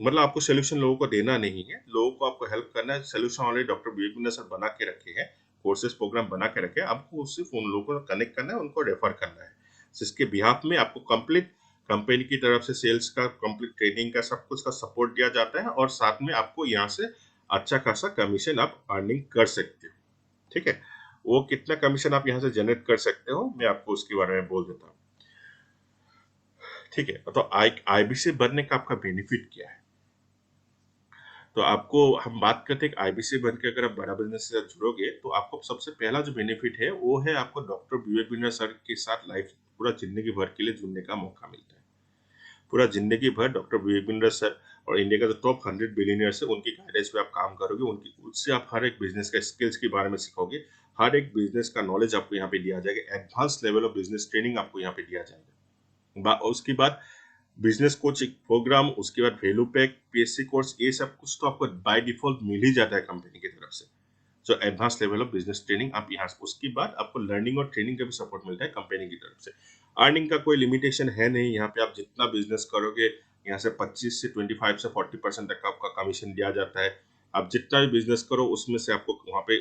मतलब आपको सोल्यूशन लोगों को देना नहीं है, लोगों को आपको हेल्प करना है। Solution already doctor BS sir बना के रखे हैं, कोर्सेज प्रोग्राम बना के रखे हैं, आपको सिर्फ उन लोगों को कनेक्ट करना है, उनको रेफर करना है, जिसके बिहाफ में आपको कंप्लीट कंपनी की तरफ से सेल्स का, कंप्लीट ट्रेनिंग का, सब कुछ का सपोर्ट दिया जाता है, और साथ में आपको यहाँ से अच्छा खासा कमीशन आप अर्निंग कर सकते हो। ठीक है, वो कितना कमीशन आप यहाँ से जनरेट कर सकते हो मैं आपको उसके बारे में बोल देता हूँ। ठीक है, तो आईबीसी बनने का आपका बेनिफिट क्या है? तो आपको हम बात करते हैं कि आईबीसी बन के अगर आप बड़ा बिजनेस से जुड़ोगे तो आपको सबसे पहला जो बेनिफिट है वो है आपको डॉक्टर विवेक बिंद्रा सर के साथ लाइफ पूरा जिंदगी भर के लिए जुड़ने का मौका मिलता है। पूरा जिंदगी भर डॉक्टर विवेक बिंद्रा सर और इंडिया का जो टॉप 100 बिलियनियर्स है उनकी गाइडेंस पे आप काम करोगे, उनकी उससे आप हर एक बिजनेस का स्किल्स के बारे में सीखोगे, हर एक बिजनेस का नॉलेज आपको यहाँ पे दिया जाएगा, advance level of business training आपको यहाँ पे दिया जाएगा। उसके बाद बिजनेस कोचिंग प्रोग्राम, उसके बाद वैल्यू पैक, पीएससी कोर्स, ये सब कुछ तो आपको बाय डिफॉल्ट मिल ही जाता है कंपनी की तरफ से, जो advance level of business training आप यहाँ से। उसके बाद आपको लर्निंग और ट्रेनिंग का भी सपोर्ट मिलता है कंपनी की तरफ से। अर्निंग का कोई लिमिटेशन है नहीं, यहाँ पे आप जितना बिजनेस करोगे यहाँ से 25 से 25 से 40% तक का आपका कमीशन दिया जाता है। आप जितना भी बिजनेस करो उसमें से आपको वहाँ पे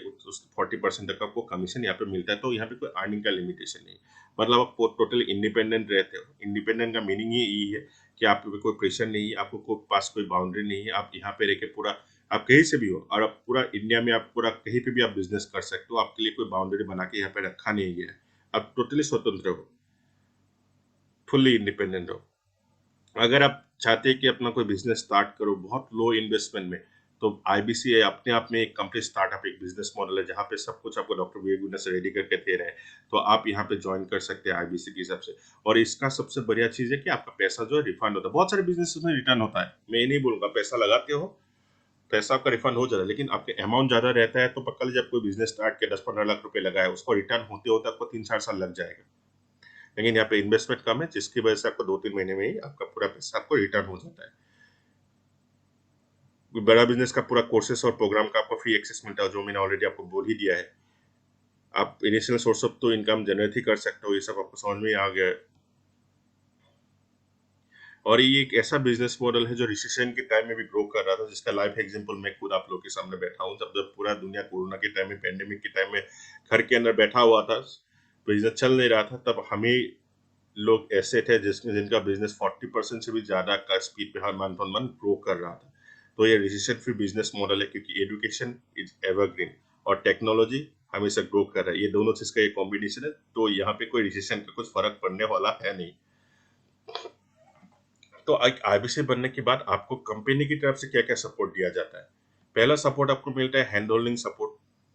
40% तक आपको कमीशन यहाँ पे मिलता है। तो यहाँ पे कोई अर्निंग का लिमिटेशन नहीं, मतलब आप टोटली इंडिपेंडेंट रहते हो। इंडिपेंडेंट का मीनिंग ही यही है कि आप पे कोई प्रेशर नहीं है, आपको पास कोई बाउंड्री नहीं है, आप यहाँ पे रह के पूरा, आप कहीं से भी हो और आप पूरा इंडिया में आप पूरा कहीं पे भी आप बिजनेस कर सकते हो, आपके लिए कोई बाउंड्री बना के यहाँ पे रखा नहीं गया है। आप टोटली स्वतंत्र हो, फुल्ली इंडिपेंडेंट हो। अगर आप चाहते हैं कि अपना कोई बिजनेस स्टार्ट करो बहुत लो इन्वेस्टमेंट में, तो आईबीसी अपने आप में एक कंप्लीट स्टार्टअप, एक बिजनेस मॉडल है जहाँ पे सब कुछ आपको डॉक्टर वी गुडनेस रेडी करके दे रहे हैं। तो आप यहाँ पे ज्वाइन कर सकते हैं आईबीसी की हिसाब से। और इसका सबसे बढ़िया चीज है कि आपका पैसा जो है रिफंड होता है। बहुत सारे बिजनेस में रिटर्न होता है, मैं ये नहीं बोलूंगा, पैसा लगाते हो पैसा आपका रिफंड हो जाता है, लेकिन आपके अमाउंट ज्यादा रहता है तो पक्का लीजिए आप कोई बिजनेस स्टार्ट किया 10-15 लाख रुपए लगाए, उसको रिटर्न होते होते आपको 3-4 साल लग जाएगा। लेकिन यहाँ पे इन्वेस्टमेंट कम है, जिसकी वजह से आपको 2-3 महीने में ही आपका पूरा पैसा आपको रिटर्न हो जाता है। बड़ा बिजनेस का पूरा कोर्सेस और प्रोग्राम का आपको फ्री एक्सेस मिलता है, जो मैंने ऑलरेडी आपको बोल ही दिया है। आप इनिशियल सोर्स ऑफ तो इनकम जनरेट ही कर सकते हो, ये सब आपको समझ में आ गया है। और ये एक ऐसा बिजनेस मॉडल है जो रिसेशन के टाइम में भी ग्रो कर रहा था, जिसका लाइव एग्जांपल मैं खुद आप लोग के सामने बैठा हूँ। जब जब पूरा दुनिया कोरोना के टाइम में, पेंडेमिक के टाइम में घर के अंदर बैठा हुआ था, बिजनेस चल नहीं रहा था, तब हमें लोग ऐसे थे जिसमें जिनका बिजनेस 40% से भी ज्यादा का स्पीड पे हर मंथ ऑन मंथ ग्रो कर रहा था। तो ये रिसेशन फ्री बिजनेस मॉडल है, क्योंकि एजुकेशन इज एवरग्रीन और टेक्नोलॉजी हमेशा ग्रो कर रहा है, ये दोनों चीज का एक कॉम्बिनेशन है। तो यहाँ पे कोई रिसेशन का कुछ फर्क पड़ने वाला है नहीं। तो एक आईबीसी बनने के बाद आपको कंपनी की तरफ से क्या क्या सपोर्ट दिया जाता है? पहला सपोर्ट आपको मिलता है हैंड होल्डिंग सपोर्ट।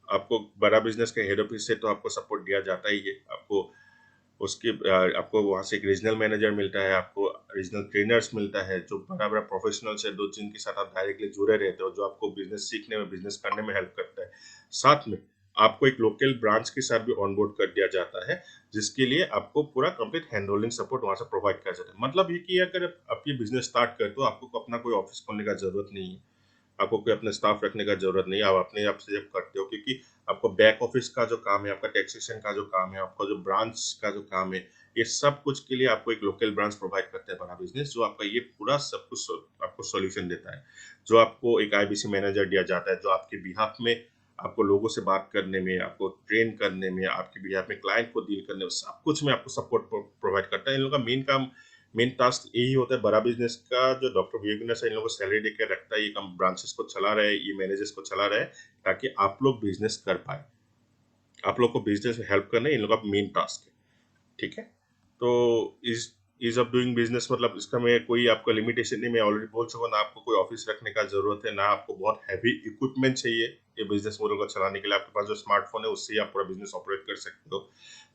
आपको बड़ा बिजनेस के हेड ऑफिस से तो आपको सपोर्ट दिया जाता ही है। आपको उसके आपको वहाँ से एक रीजनल मैनेजर मिलता है, आपको रीजनल ट्रेनर्स मिलता है, जो बड़ा बड़ा प्रोफेशनल्स है, दो जिनके साथ आप डायरेक्टली जुड़े रहते हो, जो आपको बिजनेस सीखने में, बिजनेस करने में हेल्प करता है। साथ में आपको एक लोकल ब्रांच के साथ भी ऑनबोर्ड कर दिया जाता है, जिसके लिए आपको पूरा कंप्लीट हैंड होल्डिंग सपोर्ट वहाँ से प्रोवाइड किया जाता है। मतलब ये कि अगर आप ये बिजनेस स्टार्ट करते हो, आपको अपना कोई ऑफिस खोलने का जरूरत नहीं है, आपको कोई अपने स्टाफ रखने का जरूरत नहीं है, आप अपने आप से जब करते हो, क्योंकि आपको बैक ऑफिस का जो काम है, आपका टैक्सेशन का जो काम है, आपका जो ब्रांच का जो काम है, ये सब कुछ के लिए आपको एक लोकल ब्रांच प्रोवाइड करता है बड़ा बिजनेस, जो आपका ये पूरा सब कुछ आपको सॉल्यूशन देता है। जो आपको एक आईबीसी मैनेजर दिया जाता है, जो आपके बिहाफ में, आपको लोगों से बात करने में, आपको ट्रेन करने में, आपके बिहाफ में क्लाइंट को डील करने में, सब कुछ में आपको सपोर्ट प्रोवाइड करता है। इन लोगों का मेन काम, मेन टास्क यही होता है बड़ा बिजनेस का, जो डॉक्टर वीएस इन लोगों को सैलरी देकर रखता है, ये कम ब्रांचेस को चला रहा है, ये मैनेजर्स को चला रहा है, ताकि आप लोग बिजनेस कर पाए। आप लोग को बिजनेस में हेल्प करना इन लोगों का मेन टास्क है। ठीक है, तो इस ईज ऑफ डूइंग बिजनेस मतलब इसका मैं कोई आपका लिमिटेशन नहीं, मैं ऑलरेडी बोल चुका हूँ ना, आपको कोई ऑफिस रखने का जरूरत है, ना आपको बहुत हैवी इक्विपमेंट चाहिए ये बिजनेस मॉडल को चलाने के लिए। आपके पास जो स्मार्टफोन है उससे ही आप पूरा बिजनेस ऑपरेट कर सकते हो।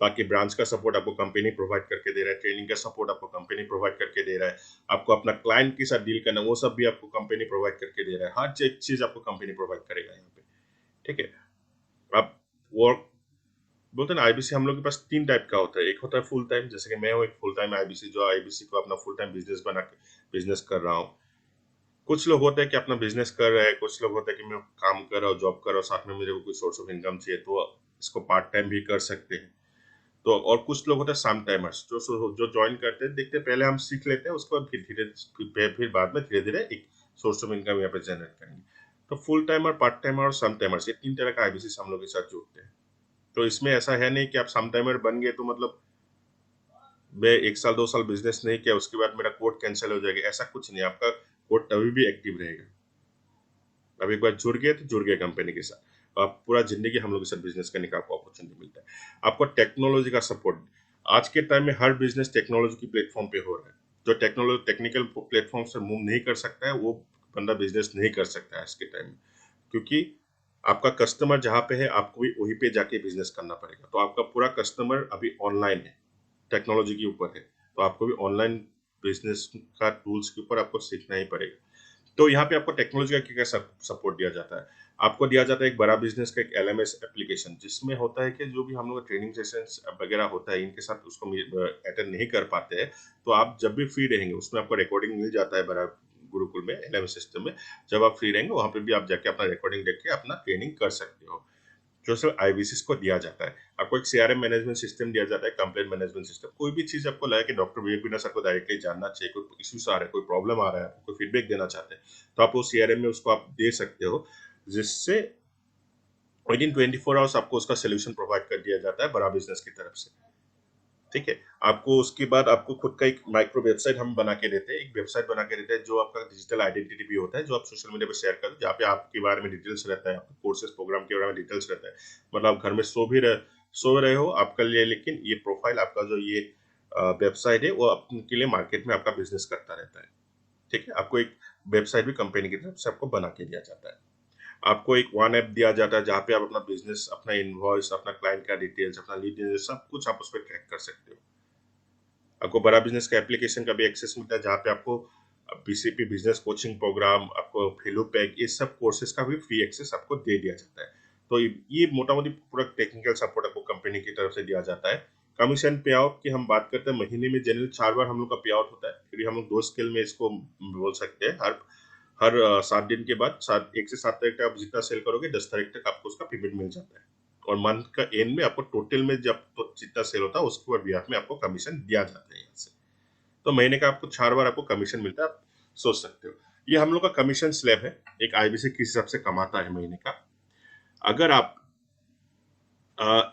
बाकी ब्रांच का सपोर्ट आपको कंपनी प्रोवाइड करके दे रहा है, ट्रेनिंग का सपोर्ट आपको कंपनी प्रोवाइड करके दे रहा है, आपको अपना क्लाइंट के साथ डील करना वो सब भी आपको कंपनी प्रोवाइड करके दे रहा है, हर एक चीज आपको कंपनी प्रोवाइड करेगा यहाँ पे। ठीक है। अब वर्क बोलते हैं ना, आईबीसी हम लोग के पास तीन टाइप का होता है। एक होता है फुल टाइम, जैसे कि मैं हूँ एक फुल टाइम आईबीसी, जो आईबीसी को अपना फुल टाइम बिजनेस बना के बिजनेस कर रहा हूँ। कुछ लोग होते हैं कि अपना बिजनेस कर रहे हैं, कुछ लोग होते हैं कि मैं काम कर रहा हूँ, जॉब कर रहा हूँ, साथ में मुझे कोई सोर्स ऑफ इनकम चाहिए तो इसको पार्ट टाइम भी कर सकते हैं। तो और कुछ लोग होते हैं सम टाइमर्स, जो ज्वाइन करते हैं, देखते हैं पहले हम सीख लेते हैं, उसके बाद फिर धीरे फिर बाद में धीरे धीरे एक सोर्स ऑफ इनकम यहाँ पे जनरेट करेंगे। तो फुल टाइमर, पार्ट टाइमर और सम टाइमर्स, ये तीन तरह का आईबीसी हम लोग के साथ जुड़ते हैं। तो इसमें ऐसा है नहीं कि आप सम टाइमर बन गए तो मतलब मैं 1 साल 2 साल बिजनेस नहीं किया उसके बाद मेरा कोड कैंसिल हो जाएगा, ऐसा कुछ नहीं। आपका कोड तभी भी एक्टिव रहेगा। अब एक बार जुड़ गए तो जुड़ गए कंपनी के साथ, आप पूरा जिंदगी हम लोग के साथ बिजनेस करने का आपको अपॉर्चुनिटी मिलता है। आपको टेक्नोलॉजी का सपोर्ट, आज के टाइम में हर बिजनेस टेक्नोलॉजी की प्लेटफॉर्म पे हो रहा है। जो टेक्निकल प्लेटफॉर्म से मूव नहीं कर सकता है वो बंदा बिजनेस नहीं कर सकता है आज के टाइम में, क्योंकि आपका कस्टमर जहाँ पे है आपको भी वहीं पे जाके बिजनेस करना पड़ेगा। तो आपका पूरा कस्टमर अभी ऑनलाइन है, टेक्नोलॉजी के ऊपर है, तो आपको भी ऑनलाइन बिजनेस का टूल्स के ऊपर आपको सीखना ही पड़ेगा। तो यहाँ पे आपको टेक्नोलॉजी का क्या क्या सपोर्ट दिया जाता है। आपको दिया जाता है एक बड़ा बिजनेस का एक एलएमएस एप्लीकेशन, जिसमें होता है कि जो भी हम लोग ट्रेनिंग सेशंस वगैरह होता है इनके साथ उसको अटेंड नहीं कर पाते हैं, तो आप जब भी फ्री रहेंगे उसमें आपको रिकॉर्डिंग मिल जाता है बड़ा गुरुकुल में एलएमएस सिस्टम में। जब आप फ्री रहेंगे वहां पे भी आप जाके अपना रिकॉर्डिंग देख के अपना ट्रेनिंग कर सकते हो, जो सब आईबीसीस को दिया जाता है। आपको एक सीआरएम मैनेजमेंट सिस्टम दिया जाता है, कंप्लेंट मैनेजमेंट सिस्टम। कोई भी चीज आपको लगे कि डॉक्टर विवेक बिना सर को डायरेक्टली जानना चाहिए, कोई इश्यूज आ रहा है, कोई प्रॉब्लम आ रहा है, कोई फीडबैक देना चाहते हैं, तो आप वो सीआरएम में उसको आप दे सकते हो, जिससे विद इन 24 आवर्स आपको उसका सोल्यूशन प्रोवाइड कर दिया जाता है बड़ा बिजनेस की तरफ से। ठीक है। आपको उसके बाद आपको खुद का एक माइक्रो वेबसाइट हम बना के देते हैं, एक वेबसाइट बना के देते हैं जो आपका डिजिटल आइडेंटिटी भी होता है, जो आप सोशल मीडिया पर शेयर कर दो, जहाँ पे आपके बारे में डिटेल्स रहता है, आपके कोर्सेज प्रोग्राम के बारे में डिटेल्स रहता है। मतलब आप घर में सो रहे हो आपका लिए, लेकिन ये प्रोफाइल आपका जो ये वेबसाइट है वो आपके लिए मार्केट में आपका बिजनेस करता रहता है। ठीक है। आपको एक वेबसाइट भी कंपनी की तरफ से आपको बना के दिया जाता है। आपको एक वन ऐप दिया जाता है जहाँ पे आप अपना बिजनेस, अपना इनवॉइस, अपना क्लाइंट का डिटेल्स, अपना लीड डिटेल्स, सब कुछ आप उस पर ट्रैक कर सकते हो। आपको बड़ा बिजनेस का एप्लीकेशन का भी एक्सेस मिलता है, जहाँ पे आपको बीसीपी बिजनेस कोचिंग प्रोग्राम, आपको फेलो पैक, ये सब कोर्सेज का भी फ्री एक्सेस आपको दे दिया जाता है। तो ये मोटा मोटी पूरा टेक्निकल सपोर्ट आपको कंपनी की तरफ से दिया जाता है। कमीशन पे आउट की हम बात करते हैं, महीने में जनरली 4 बार हम लोग का पे आउट होता है, फिर हम लोग 2 स्केल में इसको बोल सकते हैं। हर हर 7 दिन के बाद, 1 से 7 तारीख तक आप जितना सेल करोगे 10 तारीख तक आपको उसका पेमेंट मिल जाता है। और मंथ का एंड में आपको टोटल में जब तो जितना सेल होता है उसके बाद ब्याज में आपको कमीशन दिया जाता है यहाँ से। तो महीने का आपको 4 बार आपको कमीशन मिलता है, आप सोच सकते हो। ये हम लोग का कमीशन स्लैब है, एक आईबीसी किस हिसाब से कमाता है महीने का। अगर आप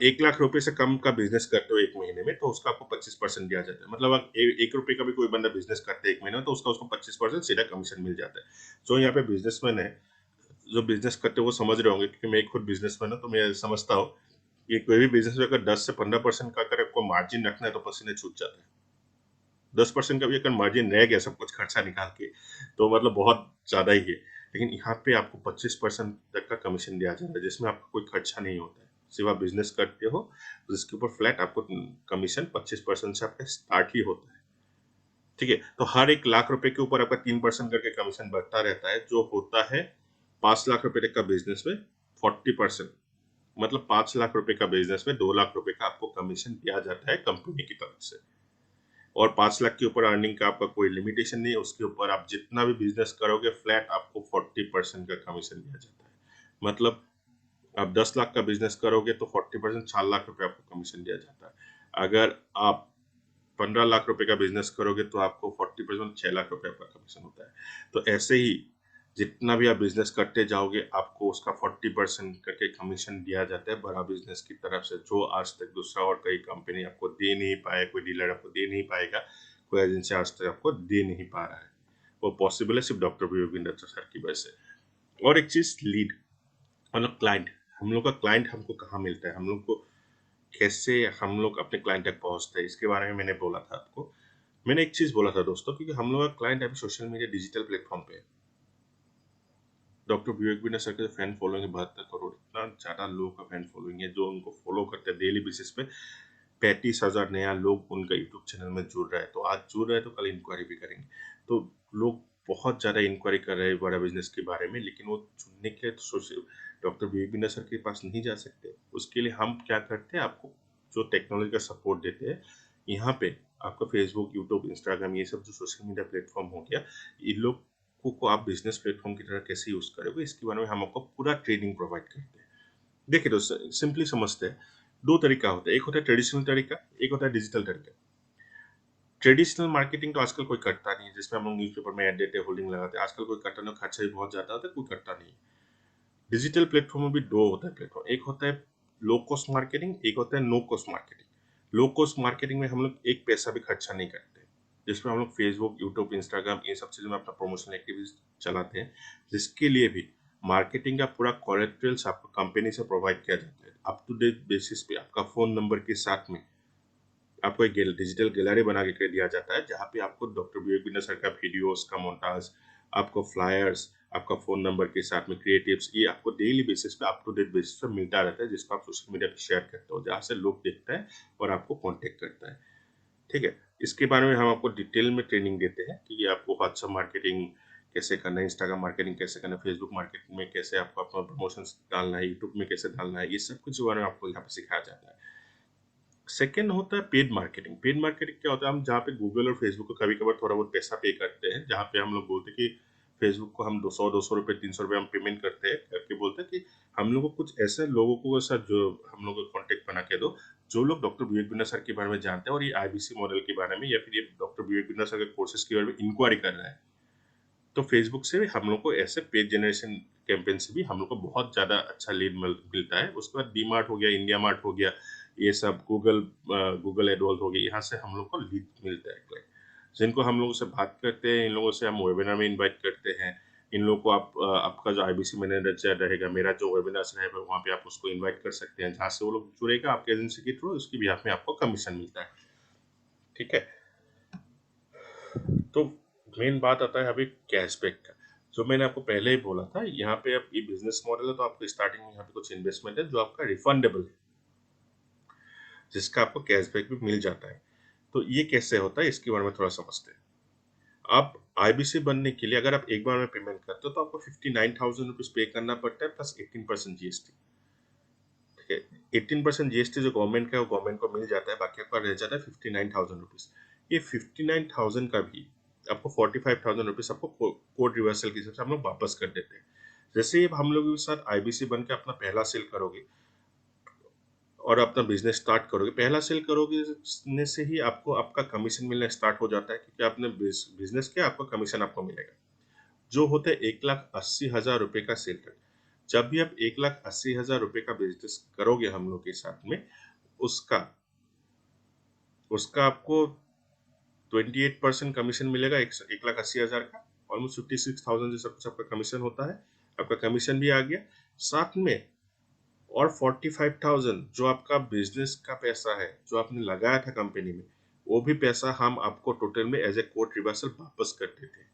1 लाख रुपए से कम का बिजनेस करते हो एक महीने में, तो उसका आपको 25% दिया जाता है। मतलब अगर 1 रुपए का भी कोई बंदा बिजनेस करते हैं एक महीने में, तो उसका उसको 25% सीधा कमीशन मिल जाता है। जो यहाँ पे बिजनेसमैन है, जो बिजनेस करते हैं वो समझ रहे होंगे, क्योंकि मैं खुद बिजनेसमैन हूँ, तो मैं समझता हूँ कि कोई भी बिजनेस में अगर 10 से 15% का अगर आपको मार्जिन रखना है तो पसीने छूट जाते हैं। 10% का भी अगर मार्जिन रह गया सब कुछ खर्चा निकाल के, तो मतलब बहुत ज्यादा ही है। लेकिन यहाँ पे आपको 25% तक का कमीशन दिया जा रहा है, जिसमें आपका कोई खर्चा नहीं होता है, सिर्फ आप बिजनेस करते हो तो इसके ऊपर फ्लैट आपको कमीशन 25% से आपका स्टार्ट ही होता है। ठीक है। तो हर 1 लाख रुपए के ऊपर आपका 3% करके कमीशन बढ़ता रहता है, जो होता है 5 लाख रुपए तक का बिजनेस में 40%। मतलब 5 लाख रुपए का बिजनेस में 2 लाख रुपए का आपको कमीशन दिया जाता है कंपनी की तरफ से। और 5 लाख के ऊपर अर्निंग का आपका कोई लिमिटेशन नहीं है, उसके ऊपर आप जितना भी बिजनेस करोगे फ्लैट आपको 40% का कमीशन दिया जाता है। मतलब आप 10 लाख का बिजनेस करोगे तो 40% 4 लाख रुपए आपको कमीशन दिया जाता है। अगर आप 15 लाख रुपए का बिजनेस करोगे तो आपको 40% 6 लाख रुपए आपका कमीशन होता है। तो ऐसे ही जितना भी आप बिजनेस करते जाओगे आपको उसका 40% करके कमीशन दिया जाता है बड़ा बिजनेस की तरफ से, जो आज तक दूसरा और कोई कंपनी आपको दे नहीं पाए, कोई डीलर आपको दे नहीं पाएगा, कोई एजेंसी आज तक आपको दे नहीं पा रहा है। वो पॉसिबल है सिर्फ डॉक्टर विवेक दत्ता सर की वजह से। और एक चीज, लीड, मतलब क्लाइंट, हम लोग का क्लाइंट हमको कहाँ मिलता है, हम लोग को कैसे हम लोग अपने क्लाइंट तक पहुंचते हैं, इसके बारे में मैंने बोला था आपको। मैंने एक चीज बोला था दोस्तों, क्योंकि हम लोग का क्लाइंट अभी सोशल मीडिया डिजिटल प्लेटफॉर्म पे है। डॉक्टर विवेक विनय सर के फैन फॉलोइंग है 72 करोड़, इतना ज्यादा लोगों का फैन फॉलोइंग है जो उनको फॉलो करते हैं डेली बेसिस पे। 35,000 नया लोग उनका यूट्यूब चैनल में जुड़ रहा है, तो आज जुड़ रहा है तो कल इंक्वायरी भी करेंगे। तो लोग बहुत ज्यादा इंक्वायरी कर रहे हैं बड़ा बिजनेस के बारे में, लेकिन वो चुनने के लिए तो सोशल डॉक्टर विवेक विनय सर के पास नहीं जा सकते। उसके लिए हम क्या करते हैं, आपको जो टेक्नोलॉजी का सपोर्ट देते हैं यहाँ पे। आपका फेसबुक, यूट्यूब, इंस्टाग्राम, ये सब जो सोशल मीडिया प्लेटफॉर्म हो गया, इन लोग को आप बिजनेस प्लेटफॉर्म की तरह कैसे यूज करोगे, इसके बारे में हम आपको पूरा ट्रेनिंग प्रोवाइड करते हैं। देखिए दोस्तों, सिंपली समझते हैं, दो तरीका होता है, एक होता है ट्रेडिशनल तरीका, एक होता है डिजिटल तरीका। ट्रेडिशनल मार्केटिंग तो आजकल कोई करता नहीं है, जिसमें हम लोग न्यूज़पेपर में ऐड देते हैं, होल्डिंग लगाते हैं, आजकल कोई करता नहीं, खर्चा भी बहुत ज्यादा होता है, कोई करता नहीं। डिजिटल प्लेटफॉर्म में भी दो होता है प्लेटफॉर्म, एक होता है लो कॉस्ट मार्केटिंग, एक होता है no cost marketing. Low cost marketing में हम लोग एक पैसा भी खर्चा नहीं करते, जिसमें हम लोग फेसबुक, यूट्यूब, इंस्टाग्राम, ये सब चीजों में अपना प्रमोशनल एक्टिविटीज चलाते हैं, जिसके लिए भी मार्केटिंग का पूरा कोलेटरल्स आपको कंपनी से प्रोवाइड किया जाता है। अप टू डेट बेसिस पे आपका फोन नंबर के साथ में आपको एक डिजिटल गैलरी बना के दिया जाता है, जहाँ पे आपको डॉक्टर विवेक बिंदर सर का वीडियोस का मोन्टाज, आपको फ्लायर्स, आपका फोन नंबर के साथ में क्रिएटिव्स, ये आपको डेली बेसिस पे, अप टू डेट बेसिस पे मिलता रहता है, जिसको आप सोशल मीडिया पे शेयर करते हो, जहाँ से लोग देखते हैं और आपको कांटेक्ट करता है। ठीक है, इसके बारे में हम आपको डिटेल में ट्रेनिंग देते हैं कि आपको व्हाट्सएप मार्केटिंग कैसे करना है, इंस्टाग्राम मार्केटिंग कैसे करना है, फेसबुक मार्केटिंग में कैसे आपको अपना प्रमोशन डालना है, यूट्यूब में कैसे डालना है, ये सब कुछ बारे में आपको यहाँ पे सिखाया जाता है। सेकेंड होता है पेड मार्केटिंग। पेड मार्केटिंग क्या होता है, हम जहाँ पे गूगल और फेसबुक को कभी कभार थोड़ा बहुत पैसा पे करते हैं, जहाँ पे हम लोग बोलते हैं कि फेसबुक को हम 200 रुपये, 300 रुपये हम पेमेंट करते हैं, करके बोलते हैं कि हम लोग को कुछ ऐसे लोगों को साथ जो हम लोग को कॉन्टेक्ट बना के दो, जो लोग डॉक्टर विवेक बिंदर सर के बारे में जानते हैं और ये आईबीसी मॉडल के बारे में, या फिर ये डॉक्टर विवेक बिंदर सर के कोर्सेज के बारे में इंक्वायरी कर रहा है। तो फेसबुक से हम लोग को ऐसे पेज जनरेशन कैंपेन से भी हम लोग को बहुत ज़्यादा अच्छा लीड मिलता है। उसके बाद डी मार्ट हो गया, इंडिया मार्ट हो गया, ये सब गूगल एडवर्ड हो गया, यहाँ से हम लोग को लीड मिलता है क्लाइंट, जिनको हम लोगों से बात करते हैं। इन लोगों से हम वेबिनार में इनवाइट करते हैं। इन लोगों को आपका जो आईबीसी मैनेजर रहेगा, मेरा जो वेबिनार रहेगा, वहाँ पे आप उसको इनवाइट कर सकते हैं, जहाँ से वो लोग जुड़ेगा आपके एजेंसी के थ्रू, उसकी बिहाफ में आपको कमीशन मिलता है। ठीक है, तो मेन बात आता है अभी कैशबैक का। जो मैंने आपको पहले ही बोला था, यहाँ पे अब ये बिजनेस मॉडल है, तो आपको स्टार्टिंग में यहाँ पे कुछ इन्वेस्टमेंट है जो आपका रिफंडेबल है, जिसका आपको कैशबैक भी मिल जाता है। तो ये कैसे होता है, इसके बारे में थोड़ा समझते हैं। आप आईबीसी बनने के लिए अगर आप एक बार में पेमेंट करते हो, तो आपको 59,000 रुपीज पे करना पड़ता है, प्लस 18% जीएसटी। ठीक है, 18% जीएसटी जो गवर्नमेंट का है वो गवर्नमेंट को मिल जाता है, बाकी आपका रह जाता है 59,000 रुपीज। ये 59,000 का भी आपको 45,000 रुपीज आपको कोड रिवर्सल के हिसाब से हम लोग वापस कर देते हैं। जैसे ही हम लोग के साथ आईबीसी बन के अपना पहला सेल करोगे और अपना बिजनेस स्टार्ट करोगे, पहला सेल करोगे ने से ही आपको आपका कमीशन मिलना स्टार्ट हो जाता है, क्योंकि आपने बिजनेस किया, आपका कमीशन आपको मिलेगा, जो होता है 1,80,000 रुपए का सेल तक। जब भी आप 1,80,000 रुपए का बिजनेस करोगे हम लोग के साथ में, उसका उसका आपको 28% कमीशन मिलेगा, 1,80,000 का, ऑलमोस्ट 56,000 जैसा कुछ आपका कमीशन होता है। आपका कमीशन भी आ गया, साथ में और 45,000 जो आपका बिजनेस का पैसा है, जो आपने लगाया था कंपनी में, वो भी पैसा हम आपको टोटल में एज ए कोट रिवर्सल वापस कर देते हैं।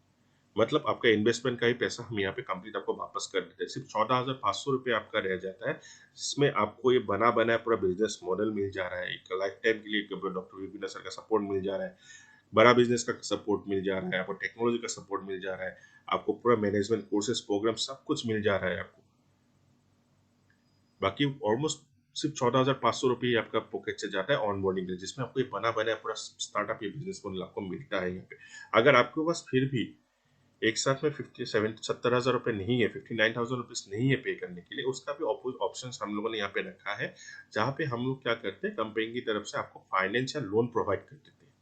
मतलब आपका इन्वेस्टमेंट का ही पैसा हम यहाँ पे कंप्लीट आपको वापस कर देते हैं। सिर्फ 14,500 रुपये आपका रह जाता है, जिसमें आपको ये बना बनाया पूरा बिजनेस मॉडल मिल जा रहा है, एक लाइफ टाइम के लिए डॉक्टर विपिन सर का सपोर्ट मिल जा रहा है, बड़ा बिजनेस का सपोर्ट मिल जा रहा है, आपको टेक्नोलॉजी का सपोर्ट मिल जा रहा है, आपको पूरा मैनेजमेंट कोर्सेज प्रोग्राम सब कुछ मिल जा रहा है आपको। बाकी ऑलमोस्ट सिर्फ 14,500 रुपये ही आपका पॉकेट से जाता है ऑन बोर्डिंग के लिए, जिसमें आपको ये बना बनाया पूरा स्टार्टअप ये बिजनेस मॉडल आपको मिलता है यहाँ पे। अगर आपके पास फिर भी एक साथ में 70,000 रुपये नहीं है, 59,000 रुपीज नहीं है पे करने के लिए, उसका भी ऑप्शन हम लोगों ने यहाँ पे रखा है, जहाँ पे हम लोग क्या करते हैं, कंपनी की तरफ से आपको फाइनेंस या लोन प्रोवाइड कर देते हैं,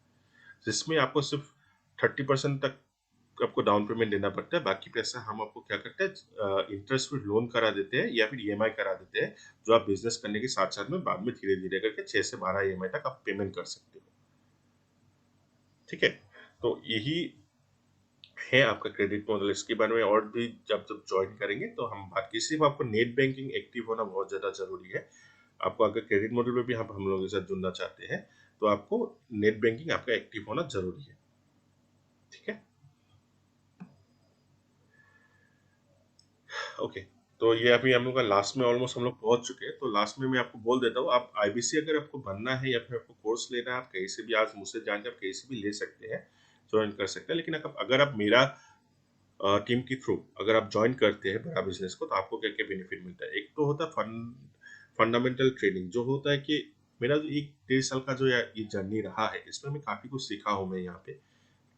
जिसमें आपको सिर्फ 30% तक आपको डाउन पेमेंट देना पड़ता है, बाकी पैसा हम आपको क्या करते हैं, इंटरेस्ट फ्री लोन करा देते हैं या फिर ईएमआई करा देते हैं, जो आप बिजनेस करने के साथ साथ में बाद में धीरे धीरे करके 6 से 12 ईएमआई तक आप पेमेंट कर सकते हो। ठीक है, तो यही है आपका क्रेडिट मॉडल। इसके बारे में और भी जब जब ज्वाइन करेंगे तो हम बात की। सिर्फ आपको नेट बैंकिंग एक्टिव होना बहुत ज़्यादा जरूरी है। आपको अगर क्रेडिट मॉडल में भी हम लोगों के साथ जुड़ना चाहते हैं, तो आपको नेट बैंकिंग आपका एक्टिव होना जरूरी है। ठीक है, ओके। तो ये अभी हम लोग का लास्ट में ऑलमोस्ट हम लोग पहुंच चुके हैं, तो लास्ट में मैं आपको बोल देता हूँ, आप आईबीसी अगर आपको बनना है या फिर आपको कोर्स लेना है, आप कहीं से भी आज मुझसे जान के आप कहीं से भी ले सकते हैं, ज्वाइन कर सकते हैं। लेकिन अगर आप मेरा टीम के थ्रू अगर आप ज्वाइन करते हैं बड़ा बिजनेस को, तो आपको क्या क्या बेनिफिट मिलता है। एक तो होता है फंडामेंटल ट्रेनिंग, जो होता है कि मेरा जो 1 डेढ़ साल का जो ये जर्नी रहा है, इसमें मैं काफी कुछ सीखा हूँ। मैं यहाँ पे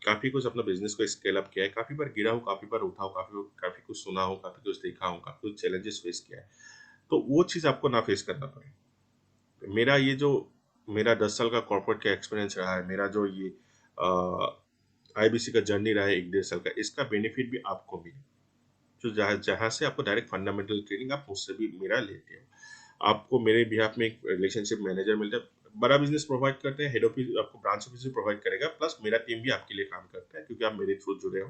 काफी कुछ अपना बिजनेस को स्केल अप किया है, काफी बार गिरा हूँ, काफी बार उठा हूँ, काफी काफी कुछ सुना हूँ, काफी कुछ देखा हूँ, काफी कुछ चैलेंजेस फेस किया है। तो वो चीज आपको ना फेस करना पड़े। तो मेरा ये जो मेरा 10 साल का कॉर्पोरेट का एक्सपीरियंस रहा है, मेरा जो ये आईबीसी का जर्नी रहा है 1 डेढ़ साल का, इसका बेनिफिट भी आपको मिले। जो जहाँ जहाँ से आपको डायरेक्ट फंडामेंटल ट्रेनिंग आप मुझसे भी मेरा लेते हो, आपको मेरे बिहाफ में एक रिलेशनशिप मैनेजर मिलता है। बड़ा बिजनेस प्रोवाइड करते हैं, हेड ऑफिस आपको ब्रांच ऑफिस भी प्रोवाइड करेगा, प्लस मेरा टीम भी आपके लिए काम करता है, क्योंकि आप मेरे थ्रू जुड़े हो।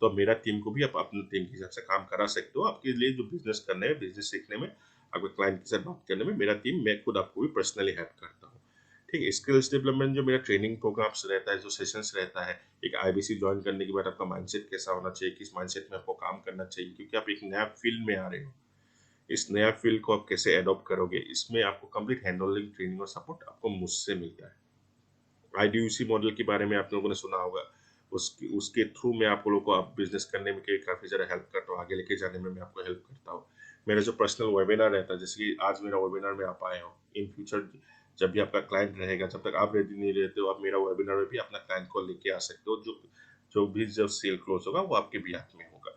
तो अब मेरा टीम को भी आप अपने टीम के हिसाब से काम करा सकते हो। आपके लिए जो बिजनेस करने में, बिजनेस सीखने में, आपके क्लाइंट के साथ बात करने में, मेरा टीम, मैं खुद आपको भी पर्सनली हेल्प करता हूँ। ठीक है, स्किल्स डेवलपमेंट जो मेरा ट्रेनिंग प्रोग्राम्स रहता है, जो सेशंस रहता है, एक आईबीसी ज्वाइन करने के बाद आपका माइंडसेट कैसा होना चाहिए, किस माइंडसेट में आपको काम करना चाहिए, क्योंकि आप एक नया फील्ड में आ रहे हो, इस नया फील्ड को आप कैसे अडॉप्ट करोगे, इसमें आपको कंप्लीट हैंडलिंग ट्रेनिंग और सपोर्ट आपको मुझसे मिलता है। आईडीयूसी मॉडल के बारे में आप लोगों ने सुना होगा, उसके उसके थ्रू मैं आप लोगों को आप बिजनेस करने में काफ़ी ज़्यादा हेल्प करता हूँ, आगे लेके जाने में मैं आपको हेल्प करता हूँ। मेरा जो पर्सनल वेबिनार रहता है, जैसे कि आज मेरा वेबिनार में आप आए हो, इन फ्यूचर जब भी आपका क्लाइंट रहेगा, जब तक आप रेडी नहीं रहते हो, आप मेरा वेबिनार में भी अपना क्लाइंट को लेके आ सकते हो। जो जो भी जब सेल क्लोज होगा वो आपके भी हाथ में होगा।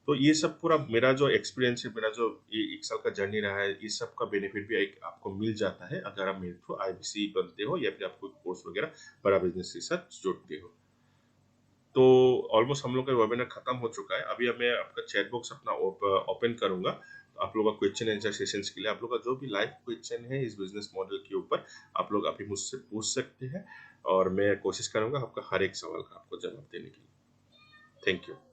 तो ये सब पूरा मेरा जो एक्सपीरियंस है, मेरा जो ये 1 साल का जर्नी रहा है, इस सब का बेनिफिट भी एक आपको मिल जाता है अगर आप मेरे थ्रू आईबीसी बनते हो या फिर आप कोई कोर्स वगैरह बड़ा बिजनेस के साथ जुड़ते हो। तो ऑलमोस्ट हम लोग का वेबिनार खत्म हो चुका है। अभी अब मैं आपका चैट बॉक्स अपना ओपन करूंगा, तो आप लोग का क्वेश्चन आंसर सेशंस के लिए आप लोग का जो भी लाइव क्वेश्चन है इस बिजनेस मॉडल के ऊपर, आप लोग अभी मुझसे पूछ सकते हैं, और मैं कोशिश करूंगा आपका हर एक सवाल का आपको जवाब देने के लिए। Thank you.